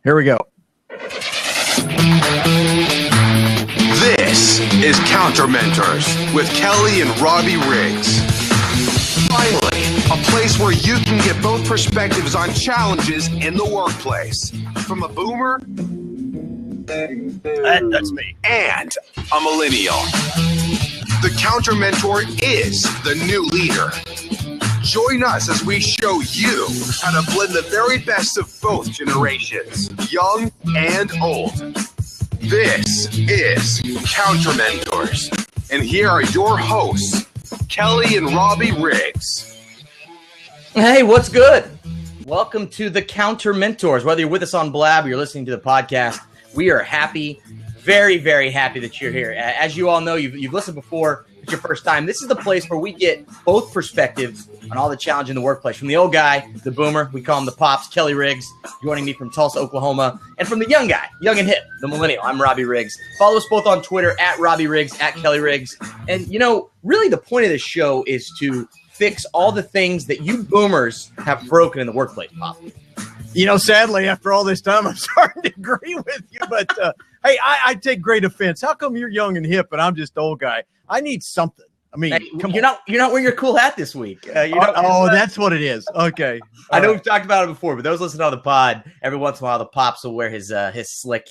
Here we go. This is CounterMentors with Kelly and Robbie Riggs. Finally, a place where you can get both perspectives on challenges in the workplace. From a boomer, That's me, and a millennial. The CounterMentor is the new leader. Join us as we show you how to blend the very best of both generations, young and old. This is CounterMentors. And here are your hosts, Kelly and Robbie Riggs. Hey, what's good? Welcome to the CounterMentors. Whether you're with us on Blab or you're listening to the podcast, we are happy, very, very happy that you're here. As you all know, you've listened before. It's your first time. This is the place where we get both perspectives on all the challenge in the workplace. From the old guy, the boomer, we call him the Pops, Kelly Riggs, joining me from Tulsa, Oklahoma. And from the young guy, young and hip, the millennial, I'm Robbie Riggs. Follow us both on Twitter, at Robbie Riggs, at Kelly Riggs. And, you know, really the point of this show is to fix all the things that you boomers have broken in the workplace, Pop. You know, sadly, after all this time, I'm starting to agree with you. But, hey, I take great offense. How come you're young and hip and I'm just old guy? I need something. I mean, hey, you're not wearing your cool hat this week. That's what it is. Okay. I know we've talked about it before, but those listening on the pod, every once in a while, the Pops will wear his slick.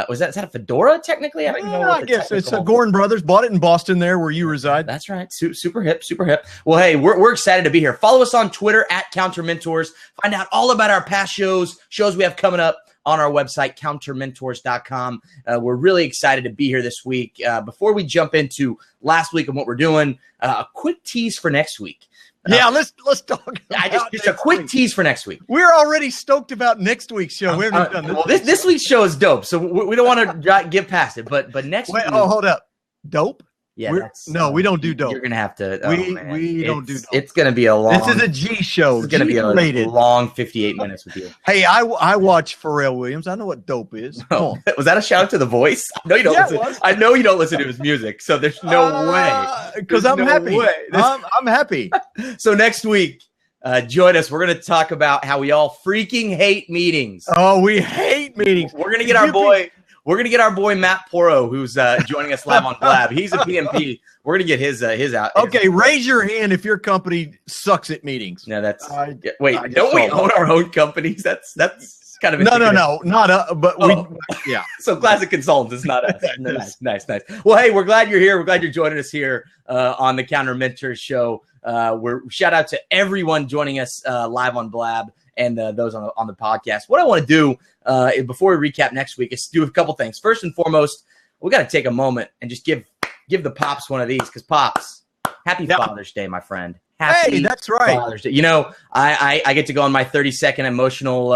Is that a fedora? Technically, I guess it's a Gordon Brothers. Bought it in Boston, there where you reside. That's right. Super hip, super hip. Well, hey, we're excited to be here. Follow us on Twitter at CounterMentors. Find out all about our past shows we have coming up on our website, CounterMentors.com. We're really excited to be here this week. Before we jump into last week and what we're doing, a quick tease for next week. Yeah, let's talk. Just a quick tease for next week. We're already stoked about next week's show. We haven't done this. Well, this week's show is dope, so we don't want to get past it. But next week. Oh, hold up. Dope? Yeah, we don't do dope. You're gonna have to. We don't do dope. It's gonna be a long. This is a G show. It's gonna be a long 58 minutes with you. Hey, I watch Pharrell Williams. I know what dope is. Oh, was that a shout out to The Voice? I know you don't listen. I know you don't listen to his music, so there's no way. Because I'm happy. I'm happy. So next week, join us. We're gonna talk about how we all freaking hate meetings. Oh, we hate meetings. We're gonna get our boy. We're going to get our boy Matt Poro, who's joining us live on Blab. He's a PMP. We're going to get his out. Okay, raise your hand if your company sucks at meetings. No, that's wait. Don't we own our own companies? That's kind of no, not but yeah. So Classic Consultants is not us. Nice. Well, hey, we're glad you're here. We're glad you're joining us here on the CounterMentors show. We're shout out to everyone joining us live on Blab and those on the podcast. What I want to do before we recap next week is do a couple things. First and foremost, we got to take a moment and just give the Pops one of these, because Pops, happy Father's Day, my friend. Happy that's right. Father's Day. You know, I get to go on my 30-second emotional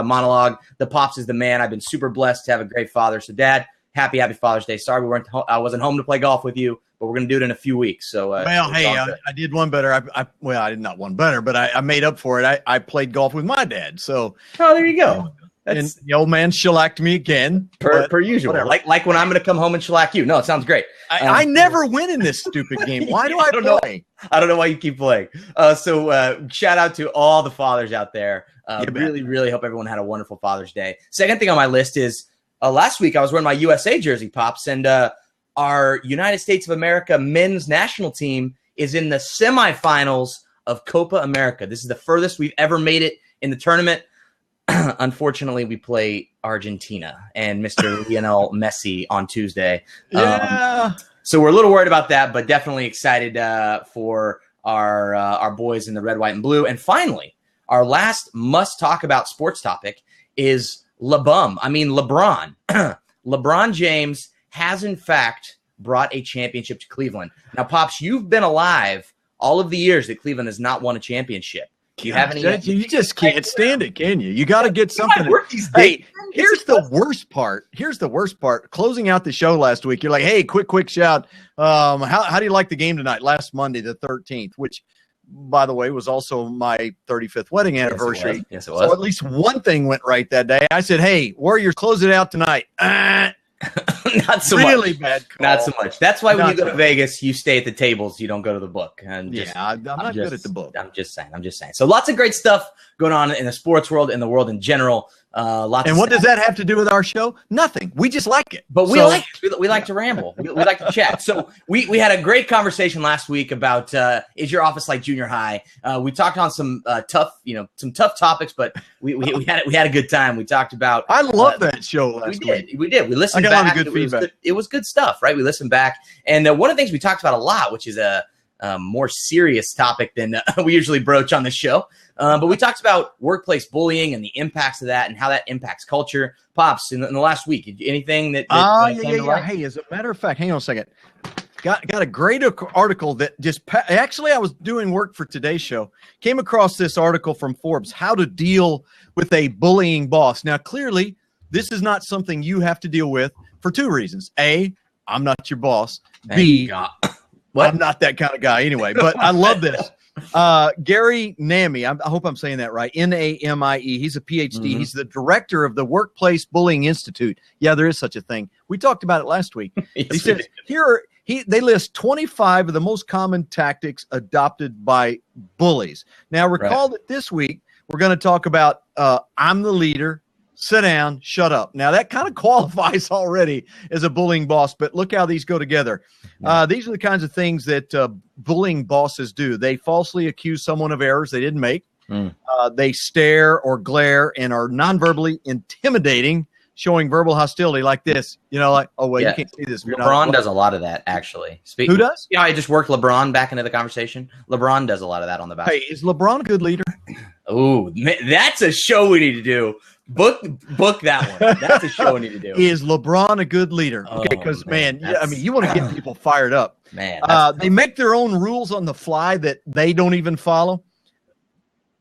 monologue. The Pops is the man. I've been super blessed to have a great father. So, Dad, happy Father's Day. Sorry I wasn't home to play golf with you, but we're going to do it in a few weeks. So, I did one better. I did not one better, but I made up for it. I played golf with my dad. So, there you go. And the old man shellacked me again, per usual. Whatever. Like when I'm going to come home and shellac you. No, it sounds great. I never win in this stupid game. Why do I play? I don't know why you keep playing. So shout out to all the fathers out there. Really, really hope everyone had a wonderful Father's Day. Second thing on my list is last week I was wearing my USA jersey, Pops, and our United States of America men's national team is in the semifinals of Copa America. This is the furthest we've ever made it in the tournament. Unfortunately, we play Argentina and Mr. Lionel Messi on Tuesday. Yeah. So we're a little worried about that, but definitely excited for our boys in the red, white, and blue. And finally, our last must-talk about sports topic is LeBron. LeBron James has, in fact, brought a championship to Cleveland. Now, Pops, you've been alive all of the years that Cleveland has not won a championship. Do you have any? You just can't stand it, can you? You got to get something. Hey, here's the worst part. Closing out the show last week, you're like, hey, quick shout. How do you like the game tonight? Last Monday, the 13th, which, by the way, was also my 35th wedding anniversary. Yes, it was. So at least one thing went right that day. I said, hey, Warriors, close it out tonight. Not so really much. Bad call. Not so much. That's why when you go to Vegas, you stay at the tables. You don't go to the book. I'm not good at the book. I'm just saying. So lots of great stuff going on in the sports world, in the world in general. And what does that have to do with our show? Nothing. We just like it. But we like to ramble. We like to chat. So we had a great conversation last week about is your office like junior high? We talked on some tough topics, but we had a good time. We talked about. I love that show last week. We did. We listened. I got back. a lot of good feedback. It was good stuff, right? We listened back, and one of the things we talked about a lot, which is a more serious topic than we usually broach on the show. But we talked about workplace bullying and the impacts of that and how that impacts culture. Pops, in the last week, anything that yeah. Hey, as a matter of fact, hang on a second. Got a great article that just actually I was doing work for today's show. Came across this article from Forbes, how to deal with a bullying boss. Now, clearly, this is not something you have to deal with for two reasons. A, I'm not your boss. B, I'm not that kind of guy anyway, but I love this. Gary Nami, I hope I'm saying that right. Namie. He's a PhD. Mm-hmm. He's the director of the Workplace Bullying Institute. Yeah, there is such a thing. We talked about it last week. Yes, he says they list 25 of the most common tactics adopted by bullies. Now, recall that this week we're going to talk about I'm the leader. Sit down, shut up. Now, that kind of qualifies already as a bullying boss, but look how these go together. These are the kinds of things that bullying bosses do. They falsely accuse someone of errors they didn't make. They stare or glare and are nonverbally intimidating, showing verbal hostility like this. You know, like, oh, well, you can't see this. LeBron does a lot of that, actually. Who does? Yeah, I just worked LeBron back into the conversation. LeBron does a lot of that on the back. Hey, is LeBron a good leader? Oh, that's a show we need to do. Book that one. That's a show we need to do. Is LeBron a good leader? Okay, because you want to get people fired up. Man, they make their own rules on the fly that they don't even follow.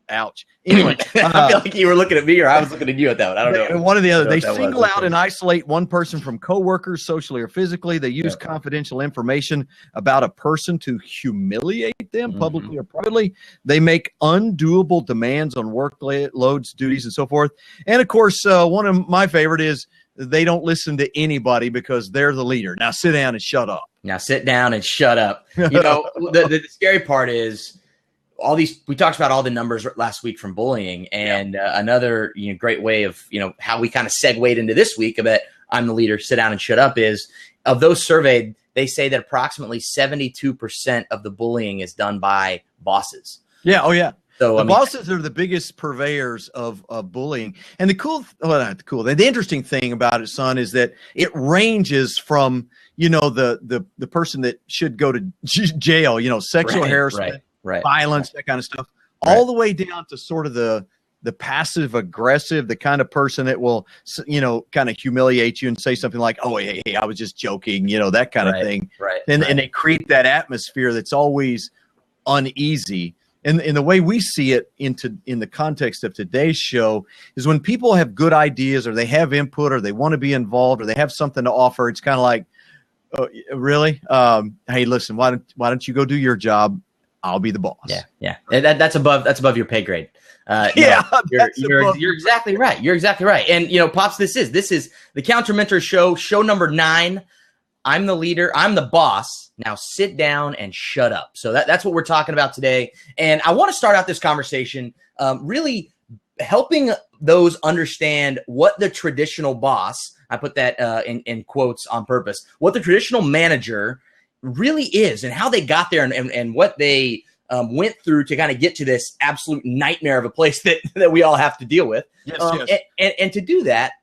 Ouch. Anyway, I feel like you were looking at me or I was looking at you at that one. I don't know. One or the other. They single out and isolate one person from coworkers, socially or physically. They use confidential information about a person to humiliate them publicly or privately. They make undoable demands on workloads, duties, and so forth. And of course, one of my favorite is they don't listen to anybody because they're the leader. Now sit down and shut up. You know, the scary part is, we talked about all the numbers last week from bullying, and another great way of how we kind of segued into this week about I'm the leader, sit down and shut up is of those surveyed, they say that approximately 72% of the bullying is done by bosses. Yeah. Oh yeah. So bosses are the biggest purveyors of bullying. And the interesting thing about it, son, is that it ranges from the person that should go to jail, sexual harassment. Right. Violence, that kind of stuff, all the way down to sort of the passive aggressive, the kind of person that will, kind of humiliate you and say something like, oh, hey, I was just joking, that kind of thing. Right. And they create that atmosphere that's always uneasy. And the way we see it in the context of today's show is when people have good ideas or they have input or they want to be involved or they have something to offer, it's kind of like, oh, really? Hey, listen, why don't you go do your job? I'll be the boss. Yeah. That's above your pay grade. You're exactly right. You're exactly right. And Pops, this is the CounterMentors show number 9. I'm the leader. I'm the boss. Now sit down and shut up. So that's what we're talking about today. And I want to start out this conversation really helping those understand what the traditional boss, I put that in quotes on purpose, what the traditional manager really is and how they got there and what they went through to kind of get to this absolute nightmare of a place that we all have to deal with. Yes. And to do that,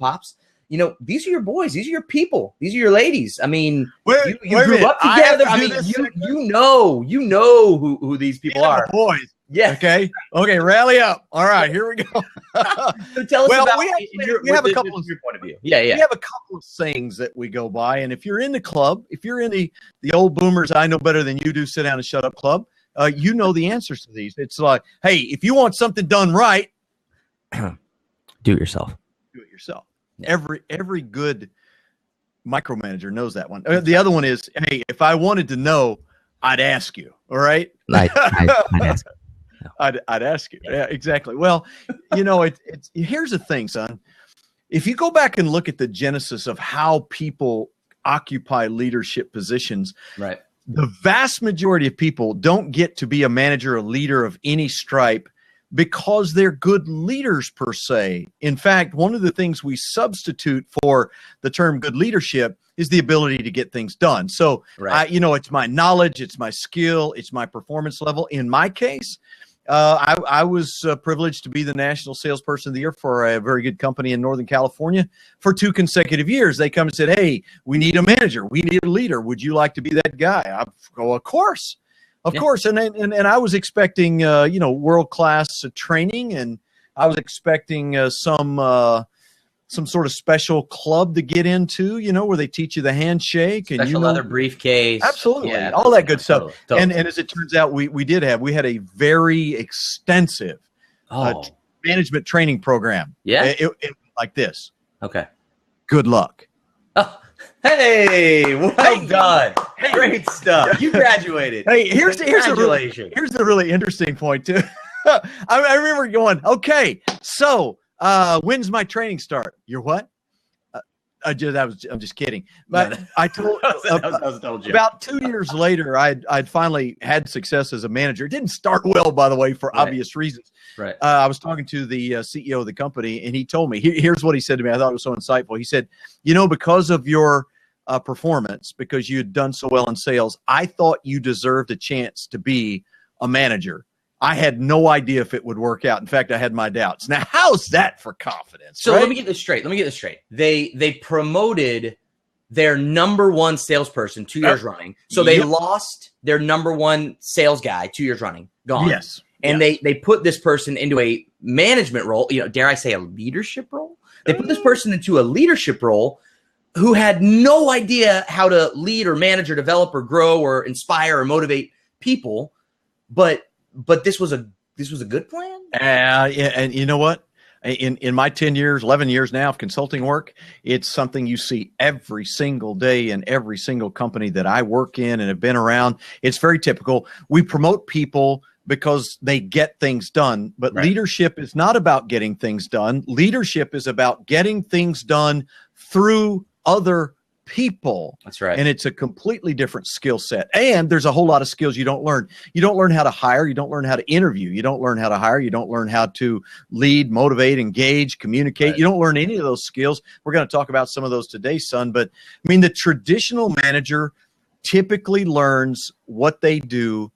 Pops, these are your boys. These are your people. These are your ladies. I mean, you grew up together. You know who these people are. Boys. Yeah. Okay. Rally up. All right. Here we go. So tell us about we have a couple of your point of view. Yeah. We have a couple of sayings that we go by, and if you're in the club, if you're in the old boomers, I know better than you do, sit down and shut up club. You know the answers to these. It's like, hey, if you want something done right, do it yourself. Do it yourself. Yeah. Every good micromanager knows that one. The other one is, hey, if I wanted to know, I'd ask you. All right. I'd ask you. I'd ask you. Yeah, exactly. Well, it's here's the thing, son. If you go back and look at the genesis of how people occupy leadership positions, right, the vast majority of people don't get to be a manager or leader of any stripe because they're good leaders per se. In fact, one of the things we substitute for the term good leadership is the ability to get things done. So, it's my knowledge, it's my skill, it's my performance level. In my case, I was privileged to be the National Salesperson of the Year for a very good company in Northern California for 2 consecutive years. They come and said, "Hey, we need a manager. We need a leader. Would you like to be that guy?" I go, "Of course. Of course." And I was expecting, world-class training, and I was expecting some sort of special club to get into, where they teach you the handshake and special leather briefcase. Absolutely. All that good stuff. Totally. And as it turns out, we had a very extensive management training program. Yeah. It like this. Okay. Good luck. Oh, hey, well done. Hey. Great stuff. You graduated. Hey, here's a really interesting point too. I remember going, okay, so when's my training start? You're what? I'm just kidding. But I told about 2 years later, I'd finally had success as a manager. It didn't start well, by the way, for obvious reasons. Right. I was talking to the CEO of the company, and he told me, here's what he said to me. I thought it was so insightful. He said, because of your performance, because you had done so well in sales, I thought you deserved a chance to be a manager. I had no idea if it would work out. In fact, I had my doubts. Now, how's that for confidence? So let me get this straight. They promoted their number 1 salesperson 2 years running. So they lost their number 1 sales guy 2 years running. Gone. Yes. And they put this person into a management role, dare I say a leadership role? They put this person into a leadership role who had no idea how to lead or manage or develop or grow or inspire or motivate people. But this was a good plan. And you know what? In my 10 years, 11 years now of consulting work, it's something you see every single day in every single company that I work in and have been around. It's very typical. We promote people because they get things done, but leadership is not about getting things done. Leadership is about getting things done through other people. That's right. And it's a completely different skill set. And there's a whole lot of skills you don't learn. You don't learn how to hire. You don't learn how to interview. You don't learn how to hire. You don't learn how to lead, motivate, engage, communicate. You don't learn any of those skills. We're going to talk about some of those today, son. But I mean, the traditional manager typically learns what they do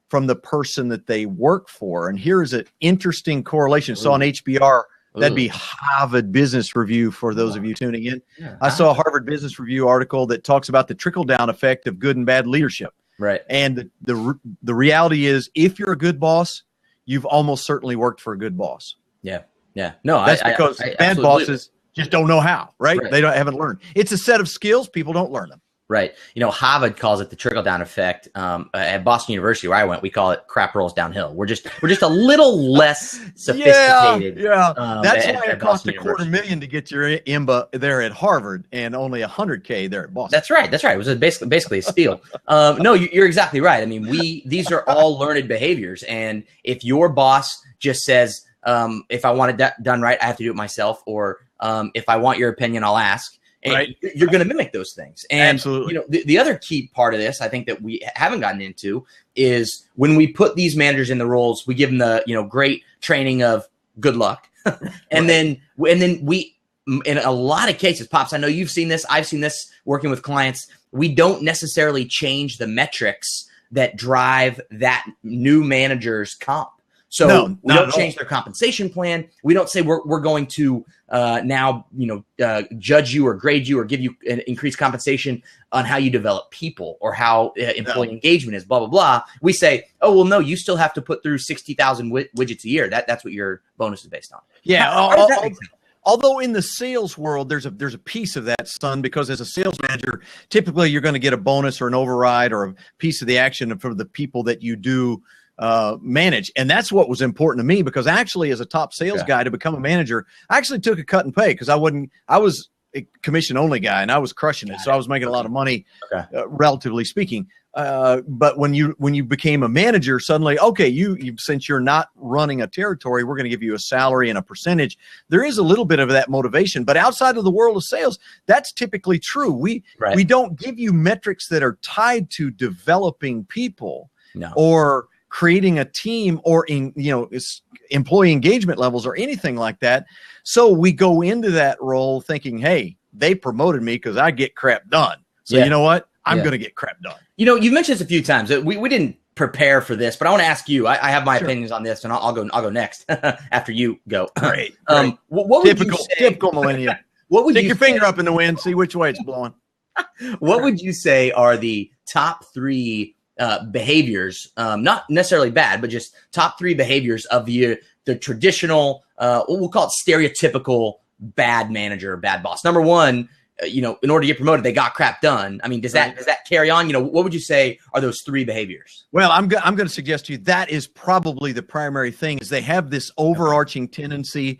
from the person that they work for. And here is an interesting correlation. So on HBR, that'd be Harvard Business Review for those of you tuning in. Yeah. I saw a Harvard Business Review article that talks about the trickle-down effect of good and bad leadership. Right. And the reality is, if you're a good boss, you've almost certainly worked for a good boss. Yeah. Yeah. No, that's because bad bosses just don't know how, right? They haven't learned. It's a set of skills. People don't learn them. Right. Harvard calls it the trickle-down effect. At Boston University, where I went, we call it crap rolls downhill. We're just a little less sophisticated. Yeah. That's why it cost $250,000 to get your IMBA there at Harvard and only $100K there at Boston. That's right. It was basically a steal. No, you're exactly right. I mean, these are all learned behaviors, and if your boss just says, if I want it done right, I have to do it myself, or if I want your opinion, I'll ask. And you're going to mimic those things. And absolutely. The other key part of this, I think, that we haven't gotten into is when we put these managers in the roles, we give them the great training of good luck, and then we, in a lot of cases, Pops, I know you've seen this, I've seen this working with clients. We don't necessarily change the metrics that drive that new manager's comp. So we don't change their compensation plan. We don't say we're going to now judge you or grade you or give you an increased compensation on how you develop people or how employee engagement is. Blah blah blah. We say, oh well, no, you still have to put through 60,000 widgets a year. That's what your bonus is based on. Yeah. Although in the sales world, there's a piece of that, son, because as a sales manager, typically you're going to get a bonus or an override or a piece of the action for the people that you do manage. And that's what was important to me, because actually as a top sales guy to become a manager, I actually took a cut in pay because I was a commission only guy and I was crushing it. So I was making a lot of money, relatively speaking. But when you became a manager, suddenly, okay, you since you're not running a territory, we're going to give you a salary and a percentage. There is a little bit of that motivation, but outside of the world of sales, that's typically true. We don't give you metrics that are tied to developing people or creating a team or employee engagement levels or anything like that. So we go into that role thinking, hey, they promoted me because I get crap done. So you know what? I'm going to get crap done. You've mentioned this a few times. We didn't prepare for this, but I want to ask you. I have my opinions on this, and I'll go next after you go. Great. What would you say? Typical millennial. What would Stick you your finger up in the wind, see which way it's blowing. What would you say are the top 3 behaviors? Not necessarily bad, but just top 3 behaviors of the traditional, we'll call it stereotypical bad manager, bad boss. Number 1. In order to get promoted, they got crap done. I mean, does that carry on? What would you say are those 3 behaviors? Well, I'm going to suggest to you that is probably the primary thing. Is they have this overarching tendency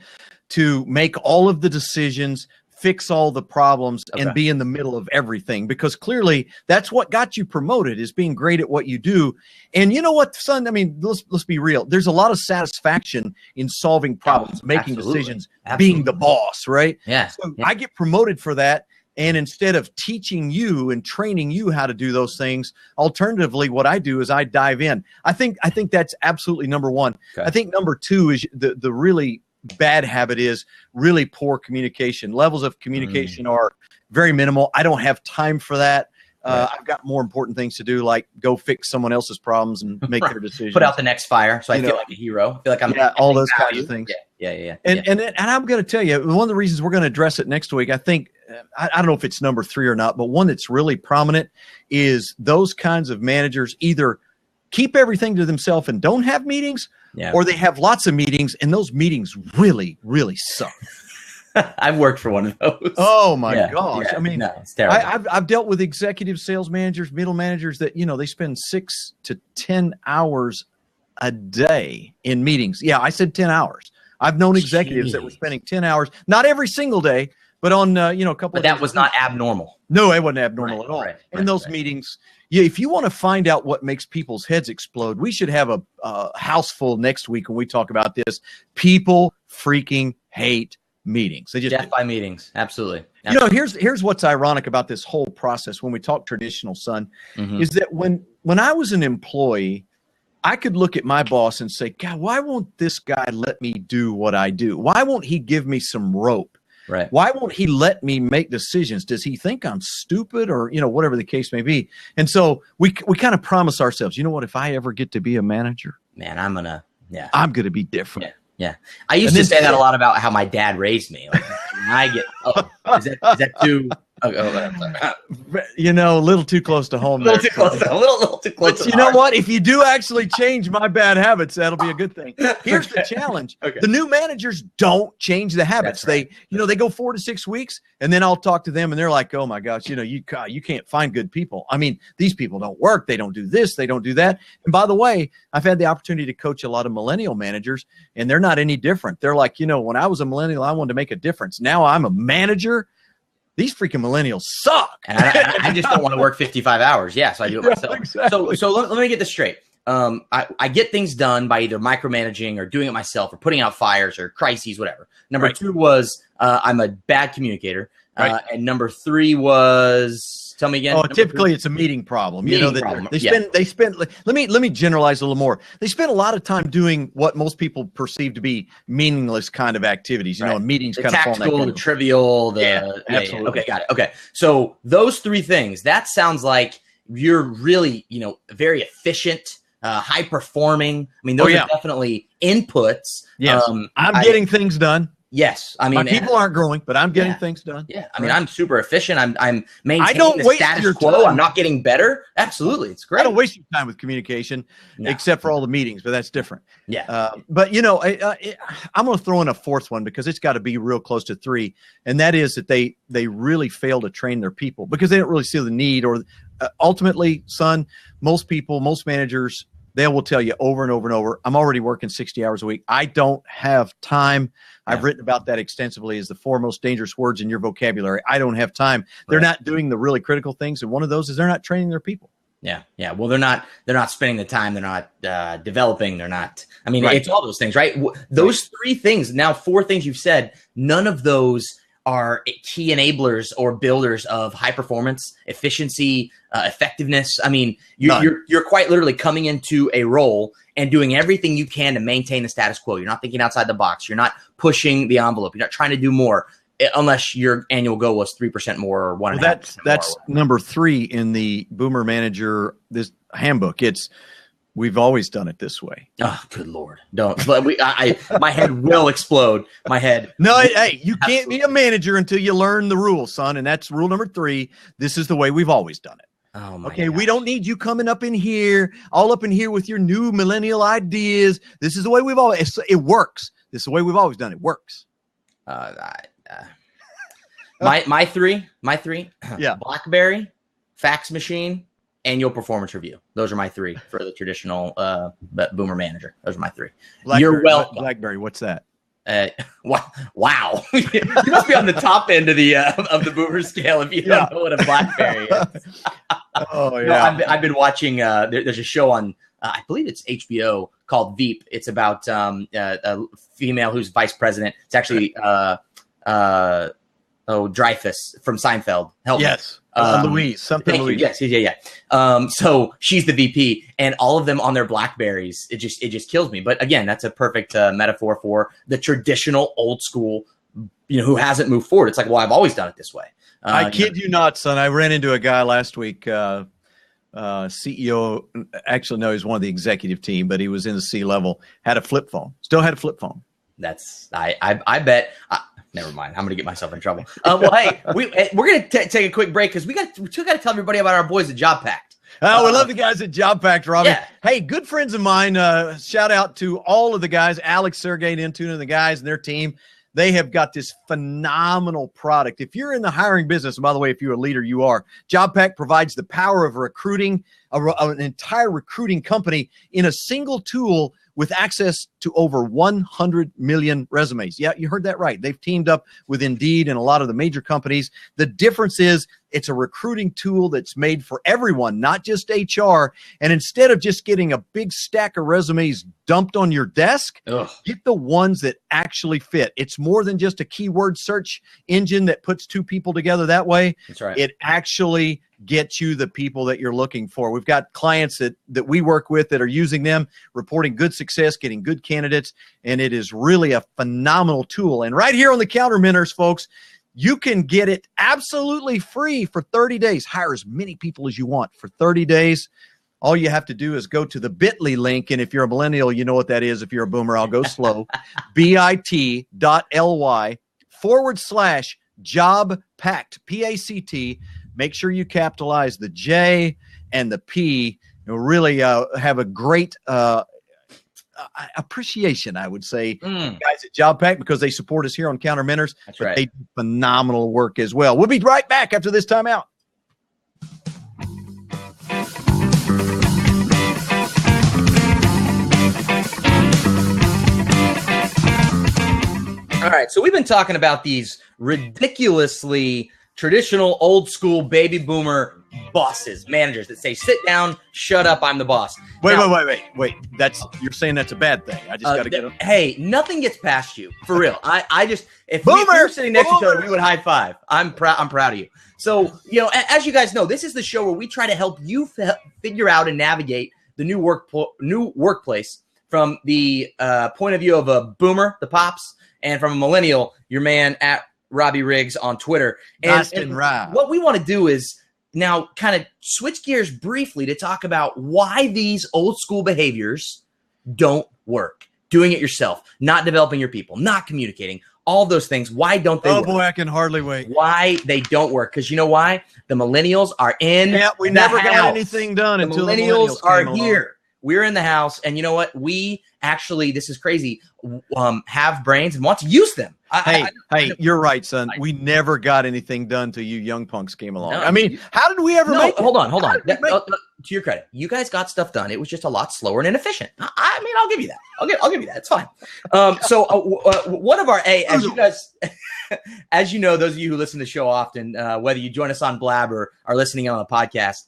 to make all of the decisions, fix all the problems, and be in the middle of everything. Because clearly, that's what got you promoted, is being great at what you do. And you know what, son? I mean, let's be real. There's a lot of satisfaction in solving problems, making decisions, being the boss, right? Yeah. So I get promoted for that. And instead of teaching you and training you how to do those things, alternatively, what I do is I dive in. I think that's absolutely number 1. Okay. I think number 2 is the really bad habit is really poor communication. Levels of communication are very minimal. I don't have time for that. I've got more important things to do, like go fix someone else's problems and make their decisions. Put out the next fire, so I feel like a hero. I feel like I'm all those kinds of things. Yeah. And I'm going to tell you, one of the reasons we're going to address it next week, I think, I don't know if it's number 3 or not, but one that's really prominent is those kinds of managers either keep everything to themselves and don't have meetings, or they have lots of meetings and those meetings really, really suck. I've worked for one of those. Oh my gosh. I mean, it's terrible. I've dealt with executive sales managers, middle managers that, they spend 6 to 10 hours a day in meetings. Yeah, I said 10 hours. I've known executives that were spending 10 hours, not every single day, but on, a couple but of that was not abnormal. No, it wasn't abnormal at all. In those meetings, if you want to find out what makes people's heads explode, we should have a house full next week when we talk about this. People freaking hate meetings. They just death by meetings. Absolutely. Here's what's ironic about this whole process when we talk traditional, son, is that when I was an employee, I could look at my boss and say, God, why won't this guy let me do what I do? Why won't he give me some rope? Right. Why won't he let me make decisions? Does he think I'm stupid or, whatever the case may be? And so we kind of promise ourselves, you know what, if I ever get to be a manager, man, I'm going to be different. Yeah. I used to say that a lot about how my dad raised me. Like, when I get, is that too? A little too close to home. A little too close to But you know what? If you do actually change my bad habits, that'll be a good thing. Here's the challenge. The new managers don't change the habits. Right. They go 4 to 6 weeks, and then I'll talk to them, and they're like, oh, my gosh, you can't find good people. I mean, these people don't work. They don't do this. They don't do that. And by the way, I've had the opportunity to coach a lot of millennial managers, and they're not any different. They're like, when I was a millennial, I wanted to make a difference. Now I'm a manager. These freaking millennials suck. And I just don't want to work 55 hours. Yeah, so I do it myself. Exactly. So let me get this straight. I get things done by either micromanaging or doing it myself or putting out fires or crises, whatever. Number 2 was I'm a bad communicator. And number 3 was, tell me again. Typically it's a meeting problem. They spend. Let me generalize a little more. They spend a lot of time doing what most people perceive to be meaningless kind of activities. Meetings kind of fall in that tactical, the trivial. Absolutely. Okay, got it. Okay, so those 3 things. That sounds like you're really, very efficient, high performing. I mean, those are definitely inputs. Yes, I'm getting things done. Yes, I mean, my people aren't growing, but I'm getting things done. Yeah, I mean, I'm super efficient. I'm maintaining the status quo. I'm not getting better. Absolutely, it's great. I don't waste your time with communication, except for all the meetings, but that's different. Yeah. But I'm going to throw in a 4th one because it's got to be real close to 3, and that is that they really fail to train their people because they don't really see the need. Or ultimately, son, most managers, they will tell you over and over and over, I'm already working 60 hours a week. I don't have time. I've written about that extensively as the 4 most dangerous words in your vocabulary. I don't have time. They're not doing the really critical things. And one of those is they're not training their people. Yeah. Well, they're not spending the time. They're not developing. They're not, it's all those things, right? Those 3 things, now 4 things you've said, none of those are key enablers or builders of high performance, efficiency, effectiveness. I mean, you're quite literally coming into a role and doing everything you can to maintain the status quo. You're not thinking outside the box. You're not pushing the envelope. You're not trying to do more unless your annual goal was 3% more or 1.5%. That's number 3 in the Boomer Manager this handbook. We've always done it this way. Oh, good Lord. Don't. My head will explode. My head. No, hey, you can't be a manager until you learn the rules, son. And that's rule number 3. This is the way we've always done it. Oh my okay, gosh. We don't need you coming up in here, all up in here with your new millennial ideas. This is the way we've always, it works. This is the way we've always done it. It works. My three, yeah. BlackBerry, fax machine, annual performance review. Those are my 3 for the traditional Boomer Manager. Those are my 3. You're welcome. BlackBerry, what's that? Wow. You must be on the top end of the Boomer scale if you don't know what a BlackBerry is. Oh yeah. No, I've been watching. There's a show on, I believe it's HBO called Veep. It's about a female who's vice president. It's actually Dreyfus from Seinfeld. Help me. Yes. Louise. Louise. Yes. Yeah. So she's the VP, and all of them on their BlackBerries. It just kills me. But again, that's a perfect metaphor for the traditional old school, who hasn't moved forward. It's like, well, I've always done it this way. I kid you not, son. I ran into a guy last week, CEO. Actually, no, he's one of the executive team, but he was in the C level. Had a flip phone. Still had a flip phone. That's I bet. Never mind. I'm going to get myself in trouble. Well, hey, we're going to take a quick break because we still got to tell everybody about our boys at Job Pact. Oh, we love the guys at Job Pact, Robbie. Yeah. Hey, good friends of mine. Shout out to all of the guys, Alex, Sergey, Intune, and the guys and their team. They have got this phenomenal product. If you're in the hiring business, and by the way, if you're a leader, you are. Job Pact provides the power of recruiting, an entire recruiting company in a single tool with access to over 100 million resumes. Yeah, you heard that right. They've teamed up with Indeed and a lot of the major companies. The difference is it's a recruiting tool that's made for everyone, not just HR. And instead of just getting a big stack of resumes dumped on your desk, get the ones that actually fit. It's more than just a keyword search engine that puts 2 people together that way. That's right. It actually gets you the people that you're looking for. We've got clients that we work with that are using them, reporting good success, getting good candidates, and it is really a phenomenal tool. And right here on the CounterMentors, folks, you can get it absolutely free for 30 days. Hire as many people as you want for 30 days. All you have to do is go to the bit.ly link, and if you're a millennial, you know what that is. If you're a boomer, I'll go slow. bit.ly/Job Pact, PACT. Make sure you capitalize the J and the P. You'll really have a great appreciation, I would say, guys at Job Pact, because they support us here on CounterMentors. That's right. They do phenomenal work as well. We'll be right back after this timeout. All right, so we've been talking about these ridiculously traditional, old school baby boomer bosses, managers that say, sit down, shut up, I'm the boss. Wait. You're saying that's a bad thing. I just got to get them. Hey, nothing gets past you, for real. I just, if we Boomer! were sitting next to each other, we would high five. I'm proud of you. So, as you guys know, this is the show where we try to help you figure out and navigate the new workplace from the point of view of a boomer, the pops, and from a millennial, your man at Robbie Riggs on Twitter. And what we want to do is now kind of switch gears briefly to talk about why these old school behaviors don't work. Doing it yourself, not developing your people, not communicating, all those things. Why don't they work? Oh, boy, I can hardly wait. Why they don't work. Because you know why? The millennials are in we the never house. got anything done until the millennials are came here. along. We're in the house. And you know what? We actually, this is crazy, have brains and want to use them. Hey, you're right, son. We never got anything done till you young punks came along. No, I mean, how did we ever make it? Hold on. To your credit, you guys got stuff done. It was just a lot slower and inefficient. I mean, I'll give you that. I'll give you that. It's fine. One of our as you know, those of you who listen to the show often, whether you join us on Blab or are listening on a podcast,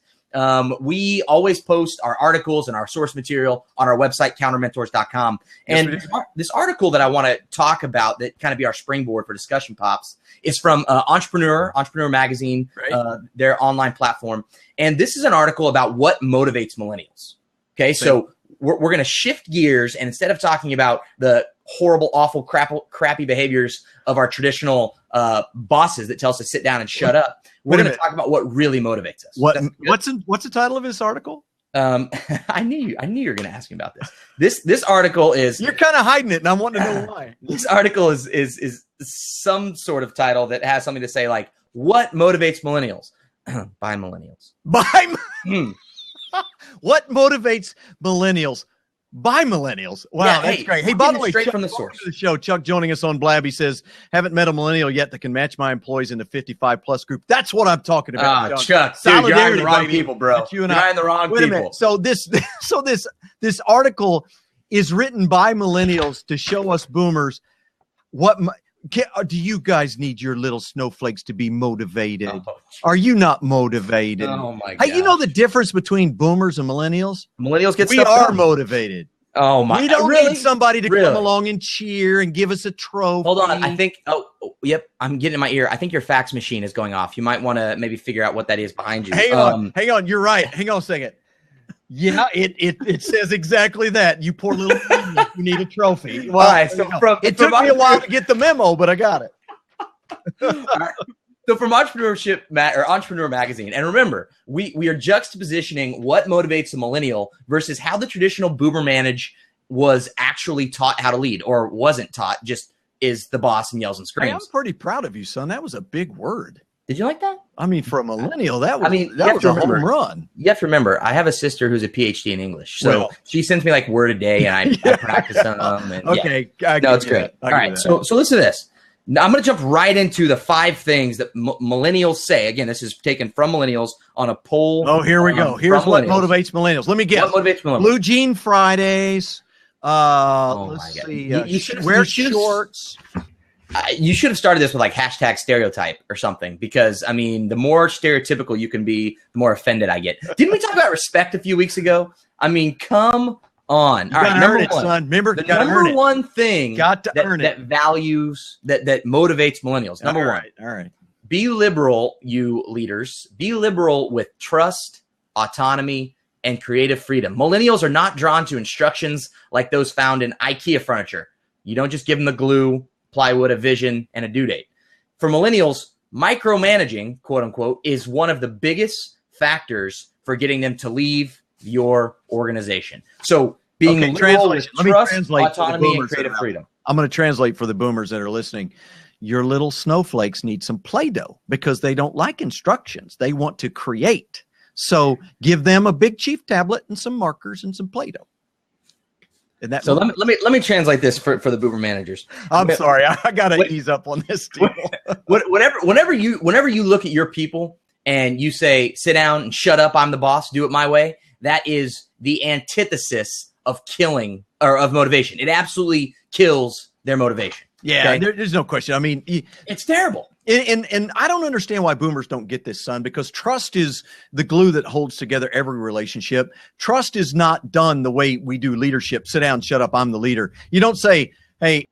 We always post our articles and our source material on our website, CounterMentors.com. And Yes, this article that I want to talk about that kind of be our springboard for discussion pops is from Entrepreneur Magazine, Right. their online platform. And this is an article about what motivates millennials. Okay, so we're going to shift gears, and instead of talking about the horrible, awful, crappy behaviors of our traditional bosses that tell us to sit down and shut up, we're going to talk about what really motivates us. What's the title of this article? I knew you were going to ask me about this. This article is. You're kind of hiding it, and I want to know why. This article is some sort of title that has something to say like, what motivates millennials? By millennials. What motivates millennials? By millennials. Wow, Yeah, that's hey, great. Hey, we're by the getting way, straight Chuck, from the welcome source. to the show. Chuck joining us on Blab. He says, haven't met a millennial yet that can match my employees in the 55 plus group. That's what I'm talking about. Chuck, dude, you're in Solidarity, the wrong baby. people, bro. That's you and You're I. in the wrong Wait a people. minute. So this article is written by millennials to show us boomers do you guys need your little snowflakes to be motivated? Oh, Are you not motivated? Oh my god. Hey, you know the difference between boomers and millennials? Millennials get We stuff are done. motivated. Oh my. We don't really? need somebody to Really? come along and cheer and give us a trophy. Hold on. I think. Oh, yep. I'm getting in my ear. I think your fax machine is going off. You might want to maybe figure out what that is behind you. Hang on. You're right. Hang on a second. Yeah, it says exactly that. You poor little thing, you need a trophy. Well, All right. So it took me a while to get the memo, but I got it. So from Entrepreneur Magazine, and remember, we are juxtapositioning what motivates a millennial versus how the traditional boomer was actually taught how to lead, or wasn't taught, just is the boss and yells and Hey, I'm screams. pretty proud of you, son. That was a big word. Did you like that? I mean, for a millennial, that was you that have was to a home remember- run. You have to remember, I have a sister who's a PhD in English, so Well. she sends me like word a day, and I practice them. And, yeah. Okay, No, it's great. All right, so listen to this. Now, I'm going to jump right into the 5 things that millennials say. Again, this is taken from millennials on a poll. Oh, here we go. Here's what motivates millennials. Let me guess. What motivates millennials? Blue Jean Fridays. Oh Let's my God. see. You should've- wear you should've- shorts. You should have started this with like hashtag stereotype or something, because I mean, the more stereotypical you can be, the more offended I get. Didn't we talk about respect a few weeks ago? I mean, come on. You gotta earn it, son. Remember, The you gotta earn number it. one thing Got to earn that it. values, that motivates millennials. Number one, All right. be liberal, you leaders. Be liberal with trust, autonomy, and creative freedom. Millennials are not drawn to instructions like those found in IKEA furniture. You don't just give them the glue, plywood, a vision, and a due date. For millennials, micromanaging, quote unquote, is one of the biggest factors for getting them to leave your organization. So being liberal with Let me trust, translate for the autonomy, and boomers that creative are out. freedom. I'm going to translate for the boomers that are listening. Your little snowflakes need some Play-Doh because they don't like instructions. They want to create. So give them a Big Chief tablet and some markers and some Play-Doh. And that So let me translate this for the boomer managers. I'm sorry, I got to ease up on this deal. Whenever you look at your people and you say, sit down and shut up, I'm the boss, do it my way, that is the antithesis of killing or of motivation. It absolutely kills their motivation. Yeah, Okay? there's no question. I mean, It's terrible. and I don't understand why boomers don't get this, son, because trust is the glue that holds together every relationship. Trust is not done the way we do leadership. Sit down, shut up, I'm the leader. You don't say, hey,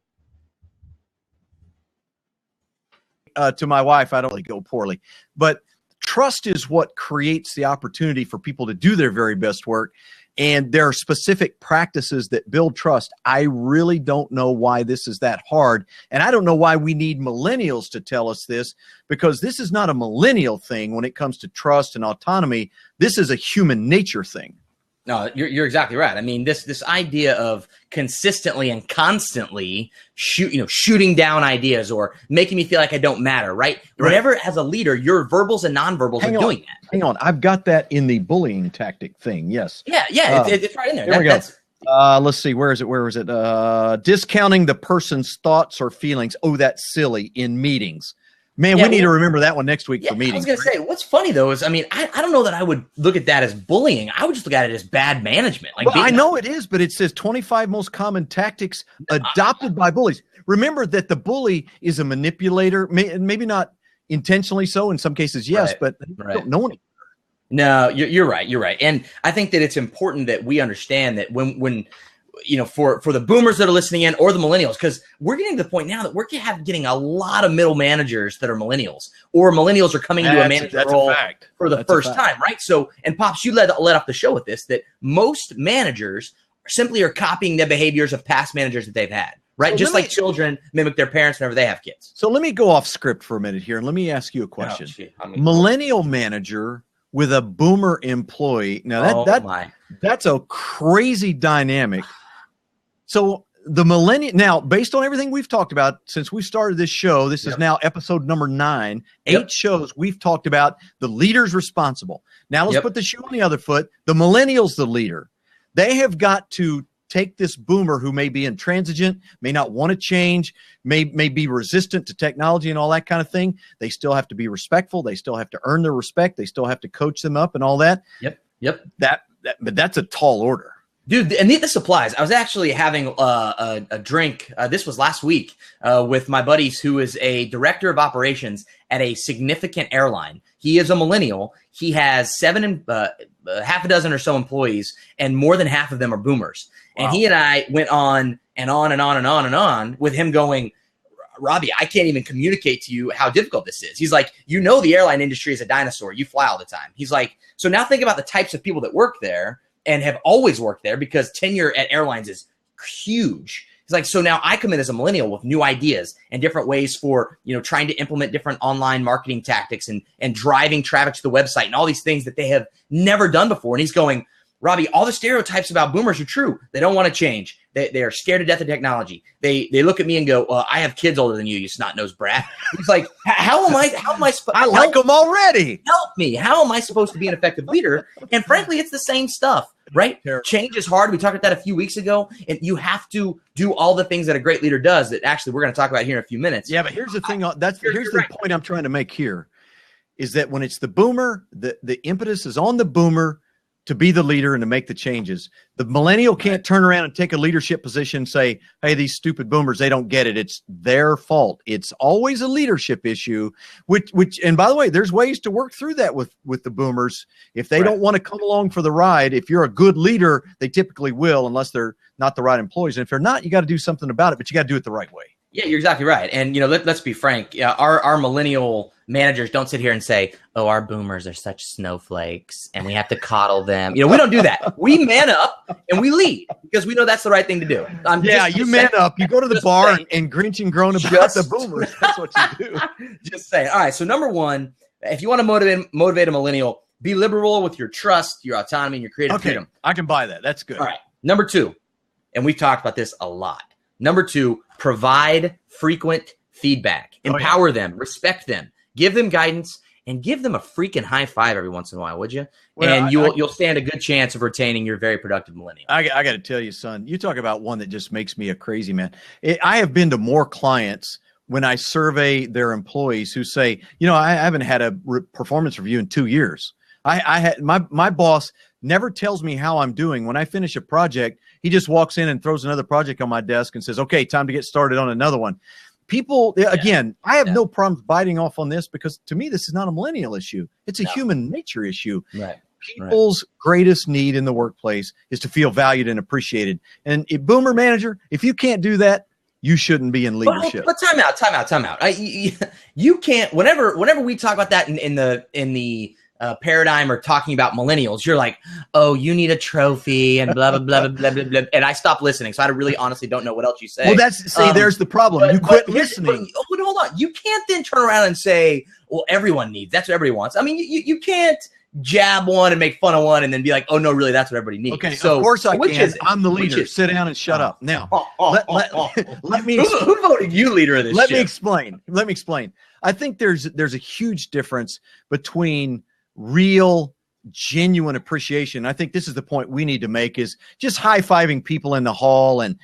to my wife, I don't really go poorly. But trust is what creates the opportunity for people to do their very best work. And there are specific practices that build trust. I really don't know why this is that hard. And I don't know why we need millennials to tell us this, because this is not a millennial thing when it comes to trust and autonomy. This is a human nature thing. No, you're exactly right. I mean, this idea of consistently and constantly shooting down ideas or making me feel like I don't matter, right? Whenever as a leader, your verbals and nonverbals are doing that. Hang on. I've got that in the bullying tactic thing. Yes. Yeah, it's right in there. There we go. Let's see. Where is it? Discounting the person's thoughts or feelings. Oh, that's silly in meetings. Man, we need to remember that one next week for meetings. I was going to say, what's funny, though, is, I mean, I don't know that I would look at that as bullying. I would just look at it as bad management. Like, I know it is, but it says 25 most common tactics adopted by bullies. Remember that the bully is a manipulator, maybe not intentionally so. In some cases, yes, but they don't know any. No, you're right. You're right. And I think that it's important that we understand that when for the boomers that are listening in or the millennials, because we're getting to the point now that we're getting a lot of middle managers that are millennials, or millennials are coming into a manager role for the first time, right? So, and Pops, you let off the show with this, that most managers simply are copying the behaviors of past managers that they've had, right? So just like children mimic their parents whenever they have kids. So let me go off script for a minute here, and let me ask you a question. Millennial manager with a boomer employee. Now that's a crazy dynamic. So the millennial, now based on everything we've talked about since we started this show, this is now episode number 9, 8 shows we've talked about the leader's responsible. Now let's put the shoe on the other foot. The millennial's the leader. They have got to take this boomer who may be intransigent, may not want to change, may be resistant to technology and all that kind of thing. They still have to be respectful. They still have to earn their respect. They still have to coach them up and all that. Yep. But that's a tall order. Dude, and this applies. I was actually having a drink. This was last week with my buddies who is a director of operations at a significant airline. He is a millennial. He has half a dozen or so employees, and more than half of them are boomers. Wow. And he and I went on and on and on and on and on with him going, Robbie, I can't even communicate to you how difficult this is. He's like, the airline industry is a dinosaur. You fly all the time. He's like, so now think about the types of people that work there and have always worked there, because tenure at airlines is huge. He's like, so now I come in as a millennial with new ideas and different ways for, trying to implement different online marketing tactics and driving traffic to the website and all these things that they have never done before. And he's going, Robbie, all the stereotypes about boomers are true. They don't want to change. They are scared to death of technology. They look at me and go, I have kids older than you snot-nosed brat. He's like, how am I supposed I like them already. Help me. How am I supposed to be an effective leader? And frankly, it's the same stuff, right? Change is hard. We talked about that a few weeks ago. And you have to do all the things that a great leader does that actually we're going to talk about here in a few minutes. Yeah, but here's the thing. Here's the point I'm trying to make here is that when it's the boomer, the impetus is on the boomer to be the leader and to make the changes. The millennial can't turn around and take a leadership position and say, hey, these stupid boomers, they don't get it. It's their fault. It's always a leadership issue, which and by the way, there's ways to work through that with the boomers. If they don't want to come along for the ride, if you're a good leader, they typically will, unless they're not the right employees. And if they're not, you got to do something about it, but you got to do it the right way. Yeah, you're exactly right. And, let's be frank. Our millennial managers don't sit here and say, oh, our boomers are such snowflakes and we have to coddle them. We don't do that. We man up and we lead because we know that's the right thing to do. You man up. You go to the bar and grinch and groan about the boomers. That's what you do. Just saying. All right, so number one, if you want to motivate a millennial, be liberal with your trust, your autonomy, and your creative freedom. I can buy that. That's good. All right. Number two, and we've talked about this a lot. Number two, provide frequent feedback. Empower them, respect them, give them guidance, and give them a freaking high five every once in a while, would you? Well, and you'll stand a good chance of retaining your very productive millennial. I got to tell you, son, you talk about one that just makes me a crazy man. I have been to more clients when I survey their employees who say, I haven't had a performance review in 2 years. I had my boss never tells me how I'm doing. When I finish a project, he just walks in and throws another project on my desk and says, okay, time to get started on another one. People, again, I have no problems biting off on this because to me, this is not a millennial issue. It's a human nature issue. Right. People's greatest need in the workplace is to feel valued and appreciated. And a boomer manager, if you can't do that, you shouldn't be in leadership. But time out. You can't, whenever we talk about that in the paradigm or talking about millennials, you're like, oh, you need a trophy and blah, blah, blah, blah, blah, blah. And I stopped listening. So I really honestly don't know what else you say. Well, there's the problem. You quit listening. But hold on. You can't then turn around and say, well, everyone needs. That's what everybody wants. I mean, you can't jab one and make fun of one and then be like, oh, no, really, that's what everybody needs. Okay, so of course I can. I'm the leader. Sit down and shut up. Now, let me. Who voted you leader of this Let me explain. I think there's a huge difference between real, genuine appreciation. I think this is the point we need to make is just high-fiving people in the hall and,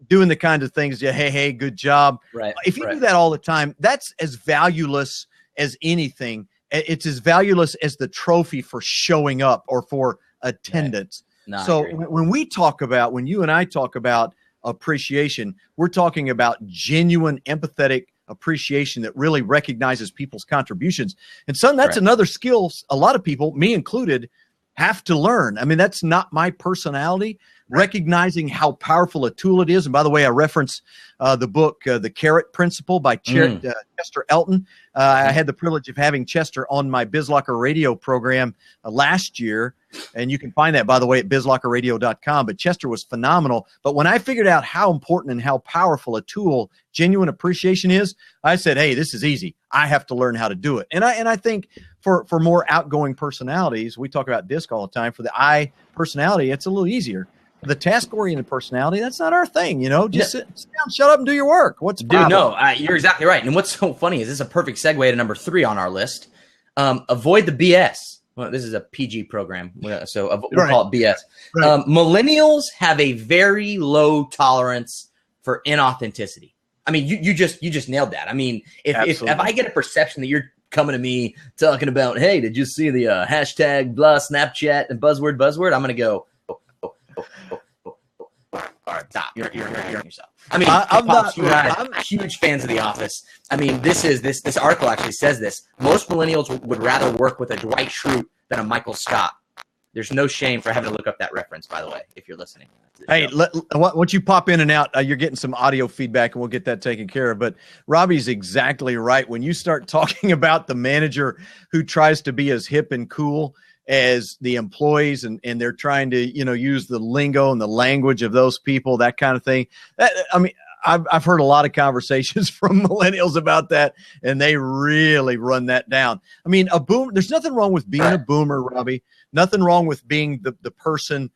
doing the kinds of things. Yeah, hey, good job. Right. If you do that all the time, that's as valueless as anything. It's as valueless as the trophy for showing up or for attendance. Right. No, so when you and I talk about appreciation, we're talking about genuine, empathetic appreciation that really recognizes people's contributions. And son, that's another skill a lot of people, me included, have to learn. I mean, that's not my personality. Recognizing how powerful a tool it is. And by the way, I reference the book, The Carrot Principle by Chester Elton. I had the privilege of having Chester on my BizLocker radio program last year. And you can find that, by the way, at bizlockerradio.com. But Chester was phenomenal. But when I figured out how important and how powerful a tool genuine appreciation is, I said, hey, this is easy. I have to learn how to do it. And I think for more outgoing personalities, we talk about DISC all the time. For the I personality, it's a little easier. The task-oriented personality, that's not our thing, Just sit down, shut up, and do your work. What's the problem? Dude, no, you're exactly right. And what's so funny is this is a perfect segue to number 3 on our list. Avoid the BS. Well, this is a PG program, so we'll call it BS. Right. Millennials have a very low tolerance for inauthenticity. I mean, you just nailed that. I mean, if I get a perception that you're coming to me talking about, hey, did you see the hashtag blah Snapchat and buzzword, I'm going to go, all right, stop. You're yourself. I mean, I'm huge fans of The Office. I mean, this article actually says this. Most millennials would rather work with a Dwight Schrute than a Michael Scott. There's no shame for having to look up that reference, by the way, if you're listening. Hey, once you pop in and out, you're getting some audio feedback, and we'll get that taken care of. But Robbie's exactly right. When you start talking about the manager who tries to be as hip and cool as the employees, and they're trying to, use the lingo and the language of those people, that kind of thing. I've heard a lot of conversations from millennials about that, and they really run that down. I mean, there's nothing wrong with being a boomer, Robbie. Nothing wrong with being the person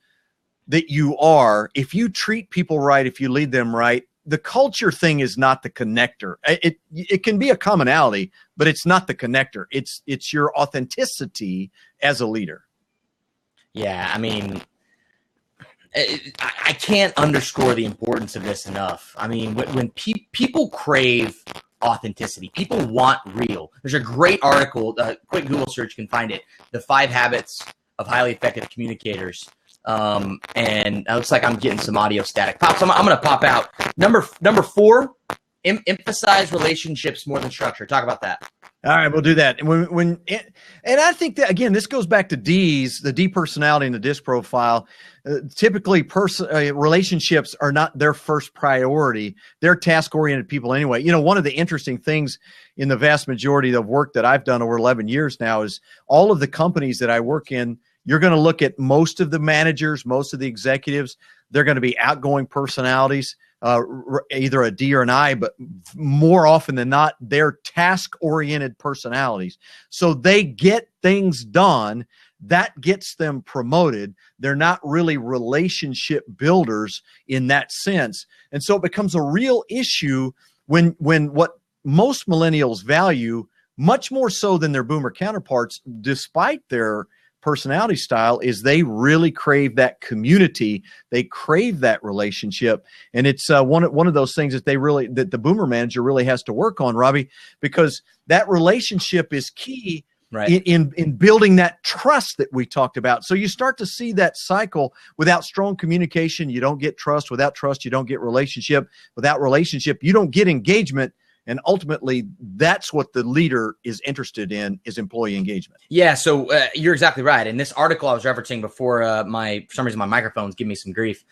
that you are. If you treat people right, if you lead them right, the culture thing is not the connector. It can be a commonality, but it's not the connector. It's your authenticity as a leader. Yeah, I mean, I can't underscore the importance of this enough. I mean, when people crave authenticity, people want real. There's a great article, quick Google search, you can find it, The 5 Habits of Highly Effective Communicators. And it looks like I'm getting some audio static pops. I'm going to pop out. Number 4, emphasize relationships more than structure. Talk about that. All right, we'll do that. And I think that, again, this goes back to D's, the D personality and the DISC profile. Typically, relationships are not their first priority. They're task-oriented people anyway. One of the interesting things in the vast majority of work that I've done over 11 years now is all of the companies that I work in, you're going to look at most of the managers, most of the executives, they're going to be outgoing personalities, either a D or an I, but more often than not, they're task-oriented personalities. So they get things done. That gets them promoted. They're not really relationship builders in that sense. And so it becomes a real issue when what most millennials value, much more so than their boomer counterparts, despite their personality style, is they really crave that community. They crave that relationship. And it's one of those things that that the boomer manager really has to work on, Robbie, because that relationship is key. Right. In building that trust that we talked about. So you start to see that cycle. Without strong communication, you don't get trust. Without trust, you don't get relationship. Without relationship, you don't get engagement. And ultimately, that's what the leader is interested in, is employee engagement. Yeah, so you're exactly right. And this article I was referencing before, for some reason my microphone's giving me some grief,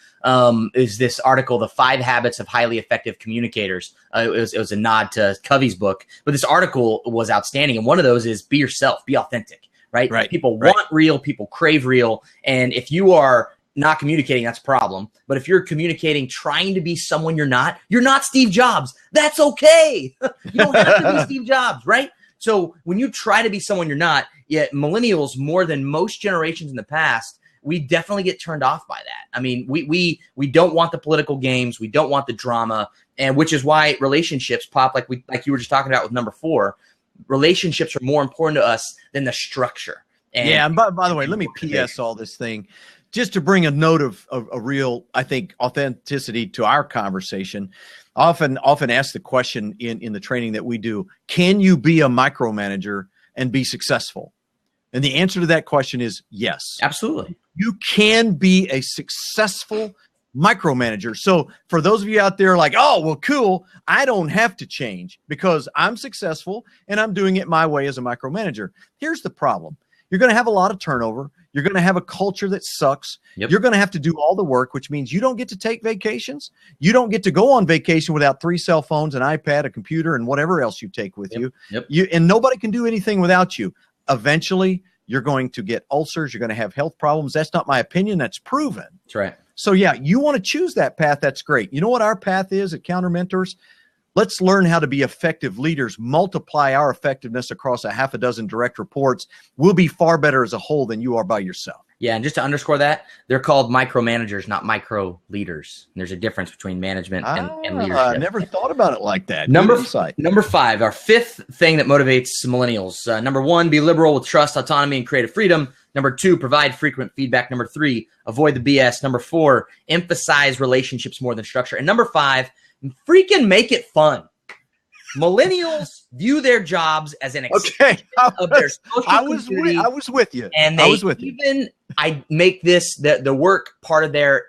is this article, The 5 Habits of Highly Effective Communicators. It was a nod to Covey's book. But this article was outstanding. And one of those is be yourself, be authentic, right? People want real, people crave real. And if you are not communicating, that's a problem. But if you're communicating, trying to be someone you're not Steve Jobs. That's okay. You don't have to be Steve Jobs, right? So when you try to be someone you're not, yet millennials, more than most generations in the past, we definitely get turned off by that. I mean, we don't want the political games. We don't want the drama. And which is why relationships pop, like you were just talking about with number 4. Relationships are more important to us than the structure. And by the way, let me PS all this thing. Just to bring a note of a real, I think, authenticity to our conversation, I often ask the question in the training that we do, can you be a micromanager and be successful? And the answer to that question is yes. Absolutely. You can be a successful micromanagers. So for those of you out there like, oh, well, cool, I don't have to change because I'm successful and I'm doing it my way as a micromanager. Here's the problem. You're going to have a lot of turnover. You're going to have a culture that sucks. Yep. You're going to have to do all the work, which means you don't get to take vacations. You don't get to go on vacation without 3 cell phones, an iPad, a computer, and whatever else you take with you. And nobody can do anything without you. Eventually, you're going to get ulcers. You're going to have health problems. That's not my opinion. That's proven. That's right. So, yeah, you want to choose that path. That's great. You know what our path is at CounterMentors? Let's learn how to be effective leaders, multiply our effectiveness across a half a dozen direct reports. We'll be far better as a whole than you are by yourself. Yeah, and just to underscore that, they're called micromanagers, not micro leaders. And there's a difference between management and leadership. I never thought about it like that. Number 5, our 5th thing that motivates millennials. Number 1, be liberal with trust, autonomy, and creative freedom. Number 2, provide frequent feedback. Number 3, avoid the BS. Number 4, emphasize relationships more than structure. And number 5, freaking make it fun. Millennials view their jobs as an extension of their social community. I was with you. And I make this the work part of their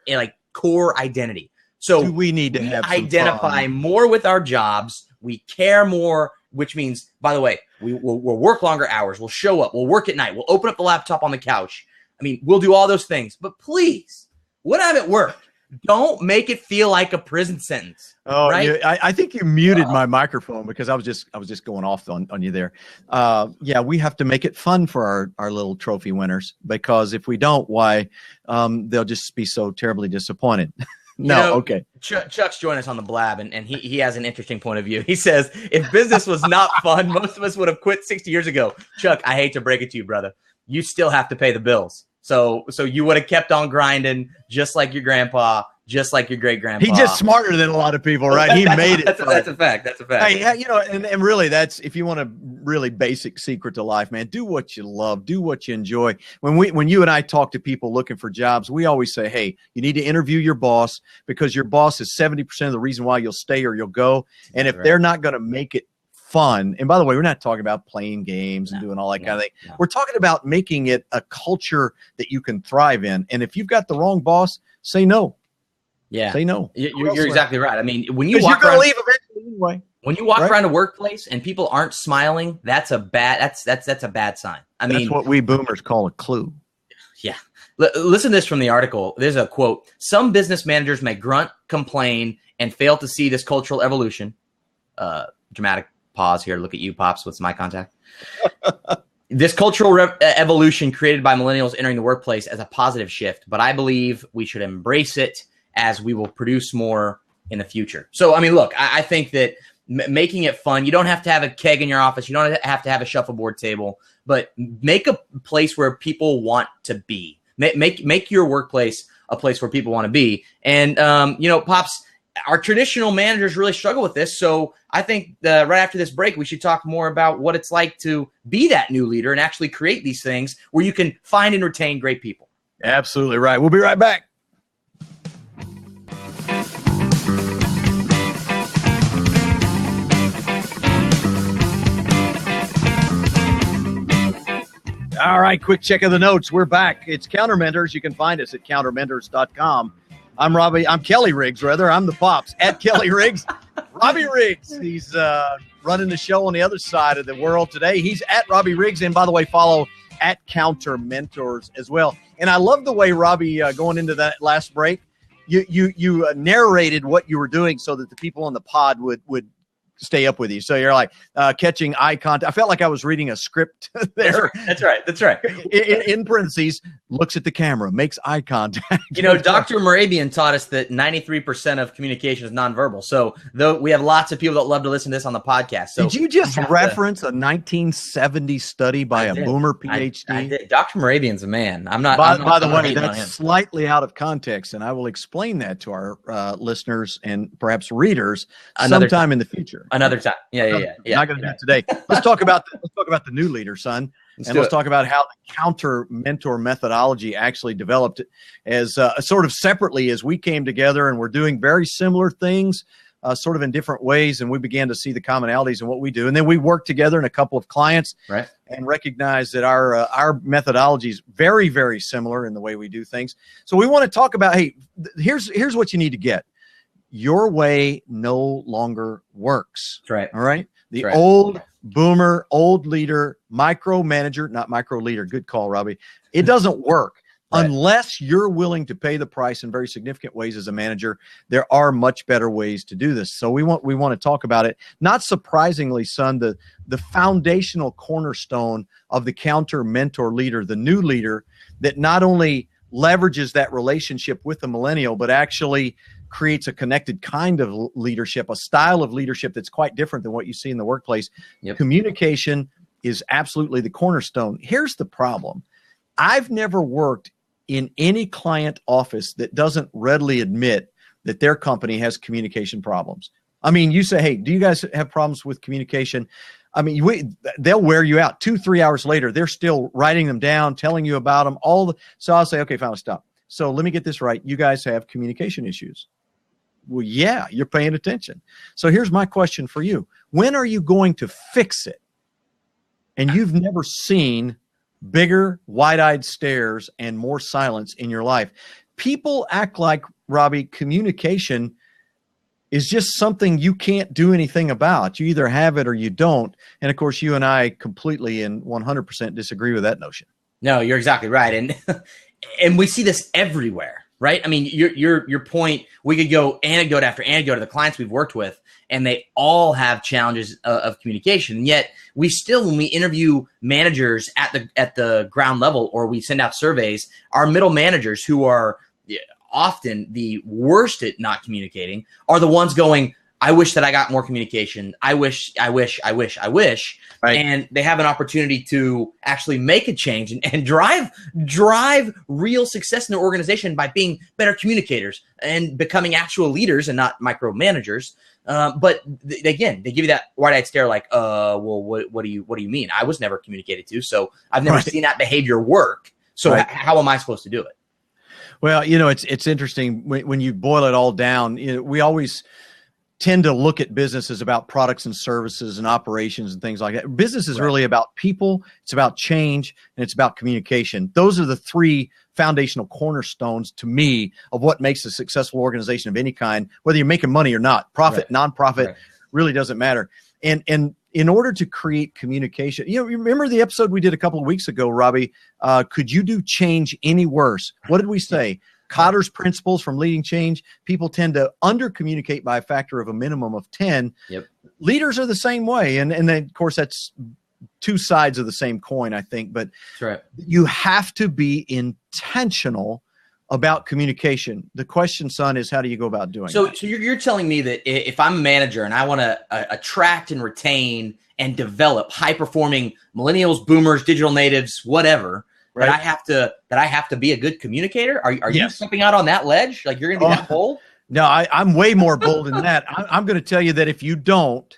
core identity. So we need to have identify more with our jobs. We care more, which means, by the way, we'll work longer hours. We'll show up. We'll work at night. We'll open up the laptop on the couch. I mean, we'll do all those things. But please, when I'm at work, don't make it feel like a prison sentence. Oh, right? I think you muted my microphone because I was just going off on you there. Yeah, we have to make it fun for our little trophy winners, because if we don't, why they'll just be so terribly disappointed. Okay. Chuck's joined us on the Blab, and he has an interesting point of view. He says, if business was not fun, most of us would have quit 60 years ago. Chuck, I hate to break it to you, brother. You still have to pay the bills. So you would have kept on grinding just like your grandpa, just like your great-grandpa. He's just smarter than a lot of people, right? He made it. That's a fact. That's a fact. Hey, and really, that's, if you want a really basic secret to life, man, do what you love, do what you enjoy. When you and I talk to people looking for jobs, we always say, hey, you need to interview your boss, because your boss is 70% of the reason why you'll stay or you'll go. And if they're not going to make it fun, and by the way, we're not talking about playing games and doing all that kind of thing. No. We're talking about making it a culture that you can thrive in. And if you've got the wrong boss, say no. Yeah, say no. You're exactly right. I mean, when you walk around, leave eventually anyway. When you walk around a workplace and people aren't smiling, that's a bad sign. That's what we boomers call a clue. Yeah. Listen to this from the article. There's a quote: some business managers may grunt, complain, and fail to see this cultural evolution. Dramatic pause here. Look at you, Pops, with my contact. This cultural evolution created by millennials entering the workplace as a positive shift, but I believe we should embrace it, as we will produce more in the future. So, I mean, look, I think that making it fun, you don't have to have a keg in your office. You don't have to have a shuffleboard table, but make a place where people want to be. Make your workplace a place where people want to be. And, Pops, our traditional managers really struggle with this. So I think right after this break, we should talk more about what it's like to be that new leader and actually create these things where you can find and retain great people. Absolutely right. We'll be right back. All right, quick check of the notes. We're back. It's CounterMentors. You can find us at CounterMentors.com. I'm Kelly Riggs, rather. I'm the Pops at Kelly Riggs. Robbie Riggs. He's running the show on the other side of the world today. He's at Robbie Riggs. And by the way, follow at CounterMentors as well. And I love the way, Robbie, going into that last break, you narrated what you were doing so that the people on the pod would stay up with you. So you're like catching eye contact. I felt like I was reading a script there. That's right. In parentheses, looks at the camera, makes eye contact. Dr. Morabian taught us that 93% of communication is nonverbal. So though we have lots of people that love to listen to this on the podcast. So did you just reference a 1970 study by a boomer PhD? I did. Dr. Morabian's a man. I'm not. By the way, that's slightly out of context, and I will explain that to our listeners and perhaps readers sometime in the future. Another time. Yeah. Not going to do it today. Let's talk about the new leader, son. Let's talk about how the CounterMentor methodology actually developed as sort of separately as we came together, and we're doing very similar things. sort of in different ways, and we began to see the commonalities in what we do. And then we worked together in a couple of clients, right, and recognized that our methodology is very, very similar in the way we do things. So we want to talk about, hey, here's what you need to get. Your way no longer works. That's right. All right. The Right. old boomer, old leader, micromanager, not micro leader. Good call, Robbie. It doesn't work. Right. Unless you're willing to pay the price in very significant ways as a manager. There are much better ways to do this. So we want to talk about it. Not surprisingly, son, the foundational cornerstone of the counter mentor leader, the new leader that not only leverages that relationship with the millennial, but actually creates a connected kind of leadership, a style of leadership that's quite different than what you see in the workplace. Yep. Communication is absolutely the cornerstone. Here's the problem. I've never worked in any client office that doesn't readily admit that their company has communication problems. I mean, you say, hey, do you guys have problems with communication? I mean, they'll wear you out. 2-3 hours later, they're still writing them down, telling you about them. So I'll say, okay, fine, stop. So let me get this right. You guys have communication issues. Well, yeah, you're paying attention. So here's my question for you. When are you going to fix it? And you've never seen bigger, wide-eyed stares and more silence in your life. People act like, Robbie, communication is just something you can't do anything about. You either have it or you don't. And, of course, you and I completely and 100% disagree with that notion. No, you're exactly right. And we see this everywhere, right? I mean, your point, we could go anecdote after anecdote of the clients we've worked with, and they all have challenges of communication. And yet we still, when we interview managers at the ground level, or we send out surveys, our middle managers, who are often the worst at not communicating, are the ones going, I wish that I got more communication. I wish. Right. And they have an opportunity to actually make a change and drive real success in their organization by being better communicators and becoming actual leaders and not micromanagers. But again, they give you that wide-eyed stare like, well, what do you mean? I was never communicated to, so I've never seen that behavior work. So how am I supposed to do it? Well, it's interesting when you boil it all down. We always tend to look at business as about products and services and operations and things like that. Business is really about people, it's about change, and it's about communication. Those are the three foundational cornerstones to me of what makes a successful organization of any kind, whether you're making money or not. Profit, nonprofit, really doesn't matter. And in order to create communication, remember the episode we did a couple of weeks ago, Robbie, could you do change any worse? What did we say? Cotter's principles from leading change. People tend to under-communicate by a factor of a minimum of 10. Yep. Leaders are the same way. And then, of course, that's two sides of the same coin, I think. But you have to be intentional about communication. The question, son, is how do you go about doing that? So you're telling me that if I'm a manager and I want to attract and retain and develop high-performing millennials, boomers, digital natives, whatever, that I have to be a good communicator? Are you stepping out on that ledge? Like you're going to be that bold? No, I'm way more bold than that. I'm going to tell you that if you don't,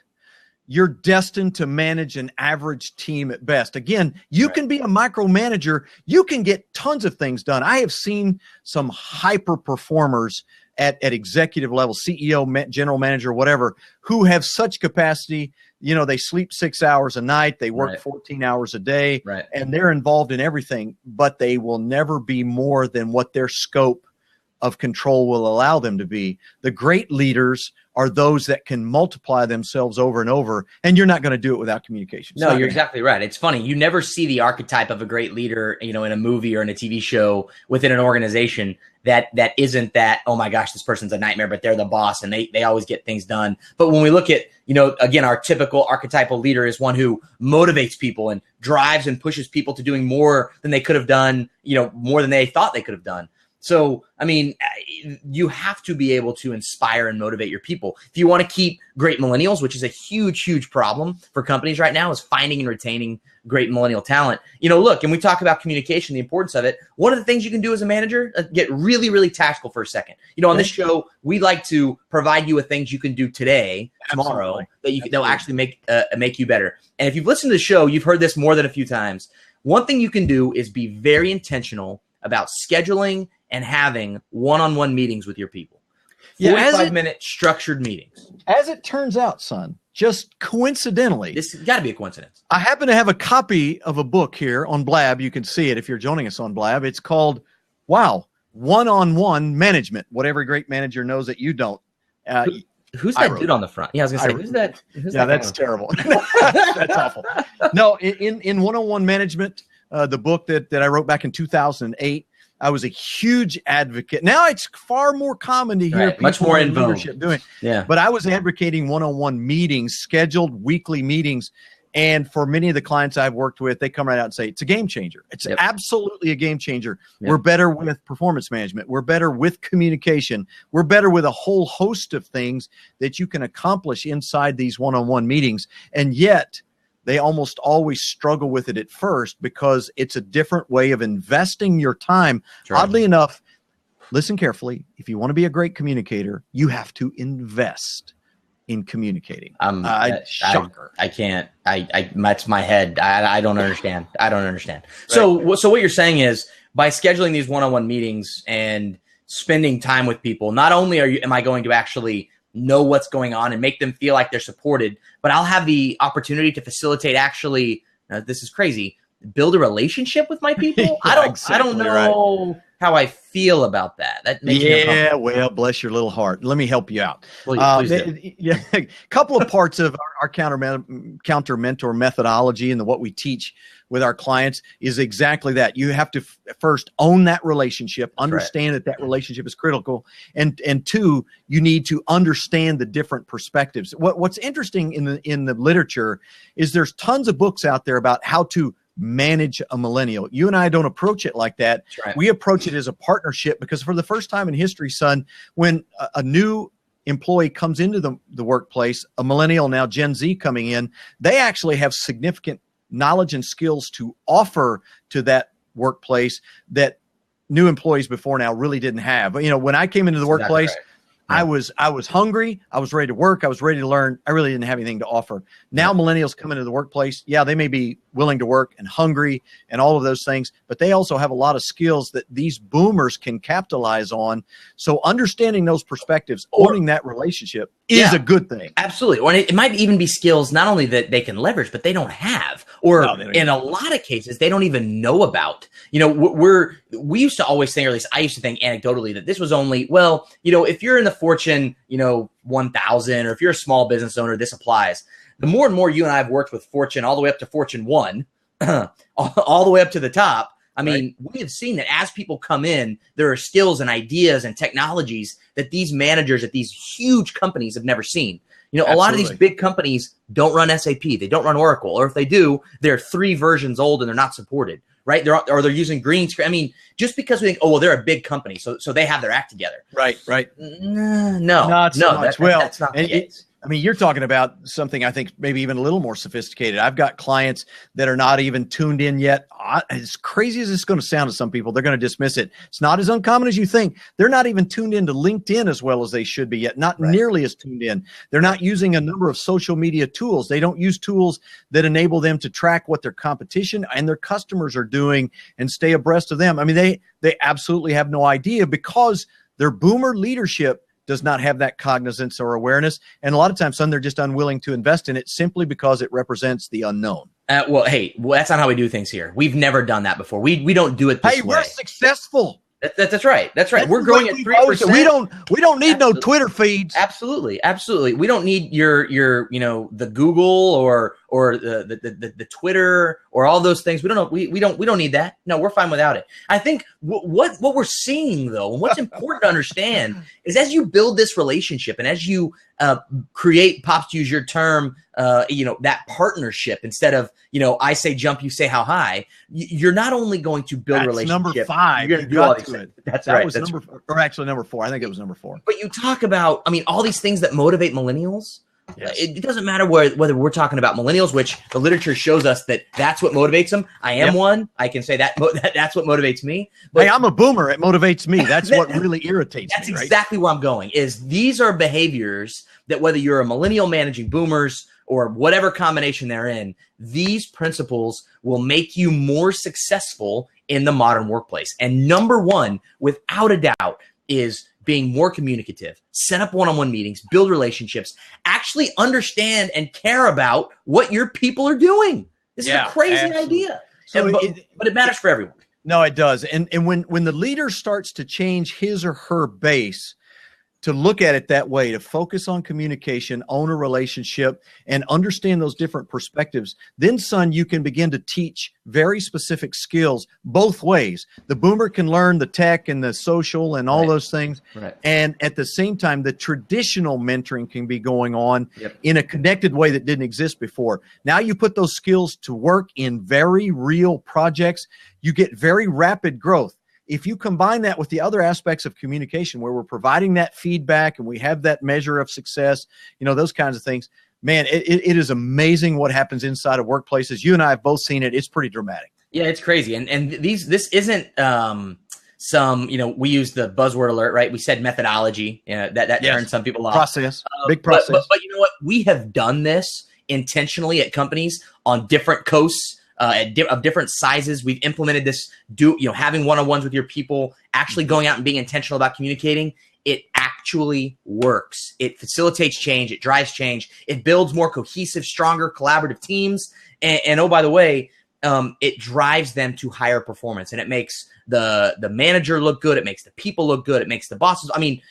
you're destined to manage an average team at best. Again, you can be a micromanager. You can get tons of things done. I have seen some hyper performers at executive level, CEO, general manager, whatever, who have such capacity. They sleep 6 hours a night. They work 14 hours a day, and they're involved in everything, but they will never be more than what their scope of control will allow them to be. The great leaders are those that can multiply themselves over and over, and you're not going to do it without communication. No, you're exactly right. It's funny. You never see the archetype of a great leader, in a movie or in a TV show within an organization that isn't that, oh my gosh, this person's a nightmare, but they're the boss and they always get things done. But when we look at, again, our typical archetypal leader is one who motivates people and drives and pushes people to doing more than they could have done, more than they thought they could have done. So, I mean, you have to be able to inspire and motivate your people. If you want to keep great millennials, which is a huge, huge problem for companies right now, is finding and retaining great millennial talent. Look, and we talk about communication, the importance of it. One of the things you can do as a manager, get really, really tactical for a second. On this show, we like to provide you with things you can do today, tomorrow, they'll actually make you better. And if you've listened to the show, you've heard this more than a few times. One thing you can do is be very intentional about scheduling and having one-on-one meetings with your people. Yeah, 45-minute structured meetings. As it turns out, son, just coincidentally, This has got to be a coincidence. I happen to have a copy of a book here on Blab. You can see it if you're joining us on Blab. It's called, wow, One-on-One Management. What every great manager knows that you don't. Who's that dude on the front? Yeah, I was going to say, who's that? That's terrible. That's awful. No, in One-on-One Management, the book that I wrote back in 2008, I was a huge advocate. Now it's far more common to hear people much more in leadership doing. Yeah. But I was advocating one-on-one meetings, scheduled weekly meetings. And for many of the clients I've worked with, they come right out and say, it's a game changer. It's absolutely a game changer. We're better with performance management. We're better with communication. We're better with a whole host of things that you can accomplish inside these one-on-one meetings. And yet they almost always struggle with it at first because it's a different way of investing your time. Right. Oddly enough, listen carefully. If you want to be a great communicator, you have to invest in communicating. Shocker. I can't. That's my head. I don't understand. I don't understand. Right. So what you're saying is by scheduling these one-on-one meetings and spending time with people, not only am I going to actually know what's going on and make them feel like they're supported, but I'll have the opportunity to facilitate actually, this is crazy, build a relationship with my people. I don't know how I feel about that. That makes me uncomfortable. Well, bless your little heart. Let me help you out. Please do. A couple of parts of our counter mentor methodology and what we teach with our clients is exactly that. You have to first own that relationship, understand that relationship is critical, and two, you need to understand the different perspectives. What's interesting in the literature is there's tons of books out there about how to manage a millennial. You and I don't approach it like that. Right. We approach it as a partnership because for the first time in history, son, when a new employee comes into the workplace, a millennial, now Gen Z coming in, they actually have significant knowledge and skills to offer to that workplace that new employees before now really didn't have. You know, when I came into the workplace, I was hungry. I was ready to work. I was ready to learn. I really didn't have anything to offer. Now millennials come into the workplace. Yeah, they may be willing to work and hungry and all of those things, but they also have a lot of skills that these boomers can capitalize on. So understanding those perspectives, owning that relationship is a good thing. Absolutely. Or it might even be skills not only that they can leverage, but they don't have, or in a lot of cases, they don't even know about. You know, we used to always think, or at least I used to think anecdotally, that this was only, well, you know, if you're in the Fortune, 1,000, or if you're a small business owner, this applies. The more and more you and I have worked with Fortune, all the way up to Fortune 1, all the way up to the top, I mean, we have seen that as people come in, there are skills and ideas and technologies that these managers at these huge companies have never seen. You know, a lot of these big companies don't run SAP. They don't run Oracle. Or if they do, they're 3 versions old and they're not supported, right? They're using green screen. I mean, just because we think, oh, well, they're a big company, so they have their act together. Right. No, not so much. That's not the case. I mean, you're talking about something I think maybe even a little more sophisticated. I've got clients that are not even tuned in yet. As crazy as it's going to sound to some people, they're going to dismiss it. It's not as uncommon as you think. They're not even tuned into LinkedIn as well as they should be yet, not nearly as tuned in. They're not using a number of social media tools. They don't use tools that enable them to track what their competition and their customers are doing and stay abreast of them. I mean, they absolutely have no idea because their boomer leadership does not have that cognizance or awareness. And a lot of times, son, they're just unwilling to invest in it simply because it represents the unknown. Well, that's not how we do things here. We've never done that before. We don't do it this way. We're successful. That's right. We're growing at 3%. We don't need no Twitter feeds. Absolutely. We don't need your the Google or the Twitter or all those things. We don't need that. No, we're fine without it. I think what we're seeing though, and what's important to understand is as you build this relationship and as you create, Pops, to use your term, that partnership instead of, I say jump, you say how high, you're not only going to build a relationship. Number 5. You're going to do all these things. That's right. Was number 4. I think it was number 4. But you talk about, all these things that motivate millennials. Yes. It doesn't matter whether we're talking about millennials, which the literature shows us that's what motivates them. I am one. I can say that's what motivates me. But I'm a boomer. It motivates me. That's what really irritates me. That's exactly where I'm going. Is these are behaviors that whether you're a millennial managing boomers or whatever combination they're in, these principles will make you more successful in the modern workplace. And number 1, without a doubt, is being more communicative, set up one-on-one meetings, build relationships, actually understand and care about what your people are doing. This is a crazy idea. So but it matters for everyone. No, it does. And when the leader starts to change his or her base, to look at it that way, to focus on communication, own a relationship, and understand those different perspectives, then, son, you can begin to teach very specific skills both ways. The boomer can learn the tech and the social and all those things. Right. And at the same time, the traditional mentoring can be going on in a connected way that didn't exist before. Now you put those skills to work in very real projects, you get very rapid growth. If you combine that with the other aspects of communication where we're providing that feedback and we have that measure of success, those kinds of things, man, it is amazing what happens inside of workplaces. You and I have both seen it. It's pretty dramatic. Yeah, it's crazy. And this isn't we use the buzzword alert, right? We said methodology, that turns some people off. Process, big process. But you know what? We have done this intentionally at companies on different coasts. Of different sizes. We've implemented this, having one-on-ones with your people, actually going out and being intentional about communicating. It actually works. It facilitates change. It drives change. It builds more cohesive, stronger, collaborative teams. And oh, by the way, it drives them to higher performance. And it makes the manager look good. It makes the people look good. It makes the bosses. I mean,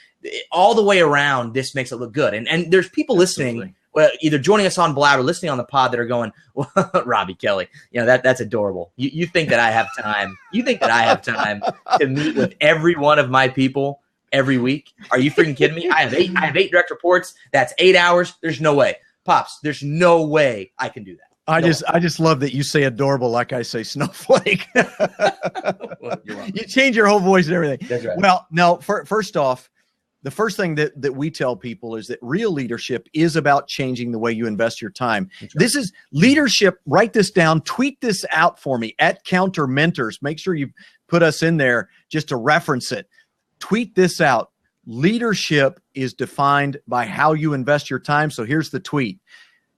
all the way around, this makes it look good. And there's people listening, either joining us on Blab or listening on the pod that are going, well, Robbie Kelly, that's adorable. You think that I have time? You think that I have time to meet with every one of my people every week? Are you freaking kidding me? I have 8 direct reports. That's 8 hours. There's no way. Pops, there's no way I can do that. I just love that you say adorable like I say snowflake. Well, you change your whole voice and everything. That's right. Well, no, first off, the first thing that we tell people is that real leadership is about changing the way you invest your time. Right. This is leadership. Write this down. Tweet this out for me at CounterMentors. Make sure you put us in there just to reference it. Tweet this out. Leadership is defined by how you invest your time. So here's the tweet.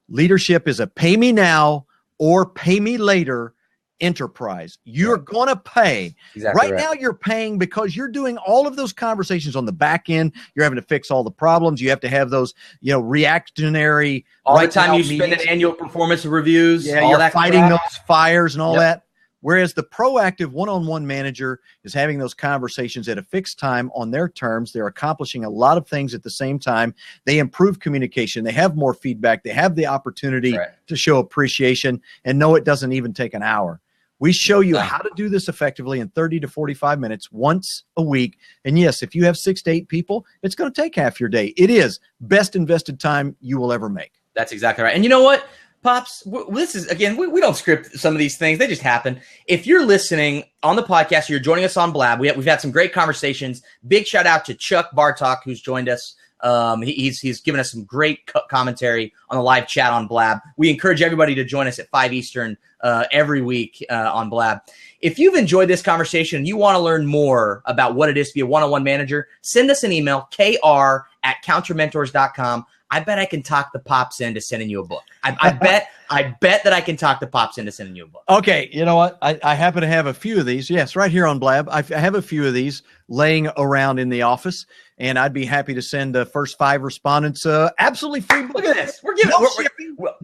Leadership is a pay me now or pay me later enterprise. You're going to pay. Exactly right now, you're paying because you're doing all of those conversations on the back end. You're having to fix all the problems. You have to have those, reactionary. All the time you spend in annual performance reviews. Yeah, all you're that fighting those fires and all that. Whereas the proactive one-on-one manager is having those conversations at a fixed time on their terms. They're accomplishing a lot of things at the same time. They improve communication. They have more feedback. They have the opportunity to show appreciation, and no, it doesn't even take an hour. We show you how to do this effectively in 30 to 45 minutes once a week. And yes, if you have 6 to 8 people, it's going to take half your day. It is best invested time you will ever make. That's exactly right. And you know what, Pops, this is, again, we don't script some of these things. They just happen. If you're listening on the podcast, or you're joining us on Blab, we've had some great conversations. Big shout out to Chuck Bartok, who's joined us. He's given us some great commentary on the live chat on Blab. We encourage everybody to join us at 5 Eastern every week on Blab. If you've enjoyed this conversation and you want to learn more about what it is to be a one-on-one manager, send us an email, kr@countermentors.com. I bet I can talk the Pops into sending you a book. I bet that I can talk the Pops into sending you a book. Okay, you know what? I happen to have a few of these. Yes, right here on Blab. I have a few of these laying around in the office, and I'd be happy to send the first 5 respondents absolutely free books. Look at this. We're giving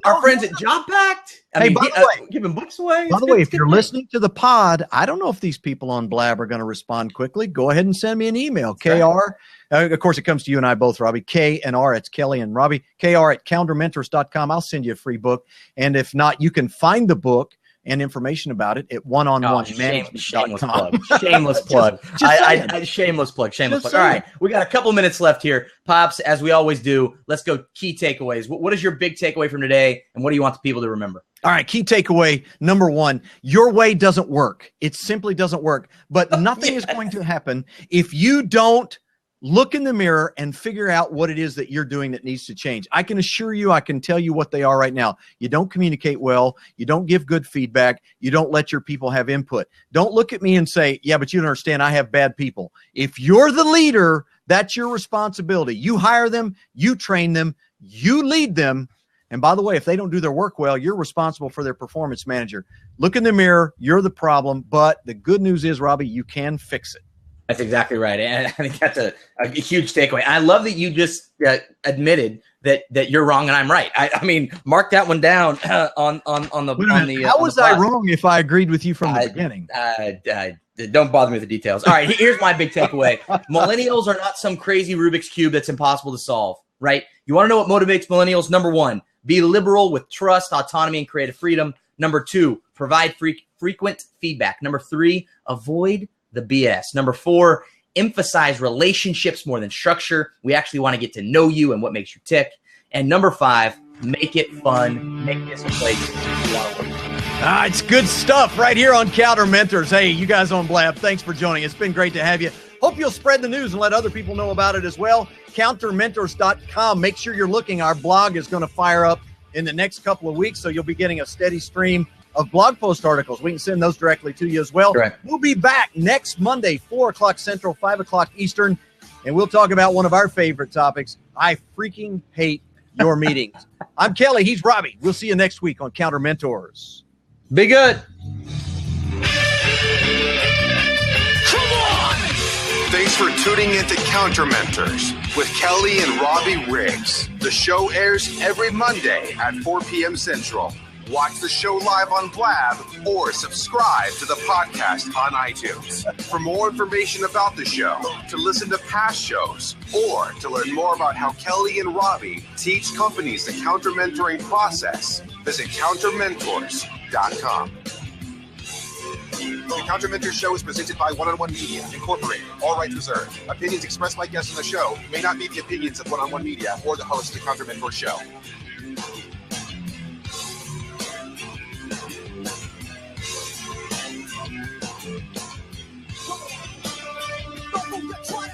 our friends at Job Pact. By the way, giving books away. By the way, if you're listening to the pod, I don't know if these people on Blab are going to respond quickly. Go ahead and send me an email. KR. Of course, it comes to you and I both, Robbie. K and R, it's Kelly and Robbie. KR@CounterMentors.com. I'll send you a free book. And if not, you can find the book and information about it at oneonone-management.com. Shameless plug. Shameless plug. All right. We got a couple minutes left here. Pops, as we always do, let's go key takeaways. What is your big takeaway from today, and what do you want the people to remember? All right, key takeaway number 1, your way doesn't work. It simply doesn't work. But nothing is going to happen if you don't look in the mirror and figure out what it is that you're doing that needs to change. I can assure you, I can tell you what they are right now. You don't communicate well. You don't give good feedback. You don't let your people have input. Don't look at me and say, yeah, but you don't understand. I have bad people. If you're the leader, that's your responsibility. You hire them, you train them, you lead them. And by the way, if they don't do their work well, you're responsible for their performance manager. Look in the mirror. You're the problem. But the good news is, Robbie, you can fix it. That's exactly right. And I think that's a huge takeaway. I love that you just admitted that you're wrong and I'm right. I mean, mark that one down on the. How was I wrong if I agreed with you from the beginning? Don't bother me with the details. All right, here's my big takeaway. Millennials are not some crazy Rubik's Cube that's impossible to solve, right? You want to know what motivates millennials? Number 1, be liberal with trust, autonomy, and creative freedom. Number 2, provide frequent feedback. Number 3, avoid the BS. Number 4, emphasize relationships more than structure. We actually want to get to know you and what makes you tick. And number 5, make it fun. Make this a place you want to work. It's good stuff right here on CounterMentors. Hey, you guys on Blab, thanks for joining. It's been great to have you. Hope you'll spread the news and let other people know about it as well. CounterMentors.com. Make sure you're looking. Our blog is going to fire up in the next couple of weeks, so you'll be getting a steady stream of blog post articles. We can send those directly to you as well. Correct. We'll be back next Monday, 4 o'clock Central, 5 o'clock Eastern, and we'll talk about one of our favorite topics. I freaking hate your meetings. I'm Kelly. He's Robbie. We'll see you next week on CounterMentors. Be good. Thanks for tuning into CounterMentors with Kelly and Robbie Riggs. The show airs every Monday at 4 p.m. Central. Watch the show live on Blab or subscribe to the podcast on iTunes. For more information about the show, to listen to past shows, or to learn more about how Kelly and Robbie teach companies the counter-mentoring process, visit CounterMentors.com. The CounterMentors show is presented by One-on-One Media, Incorporated. All rights reserved. Opinions expressed by guests on the show may not be the opinions of One-on-One Media or the host of the CounterMentors show. Don't forget, try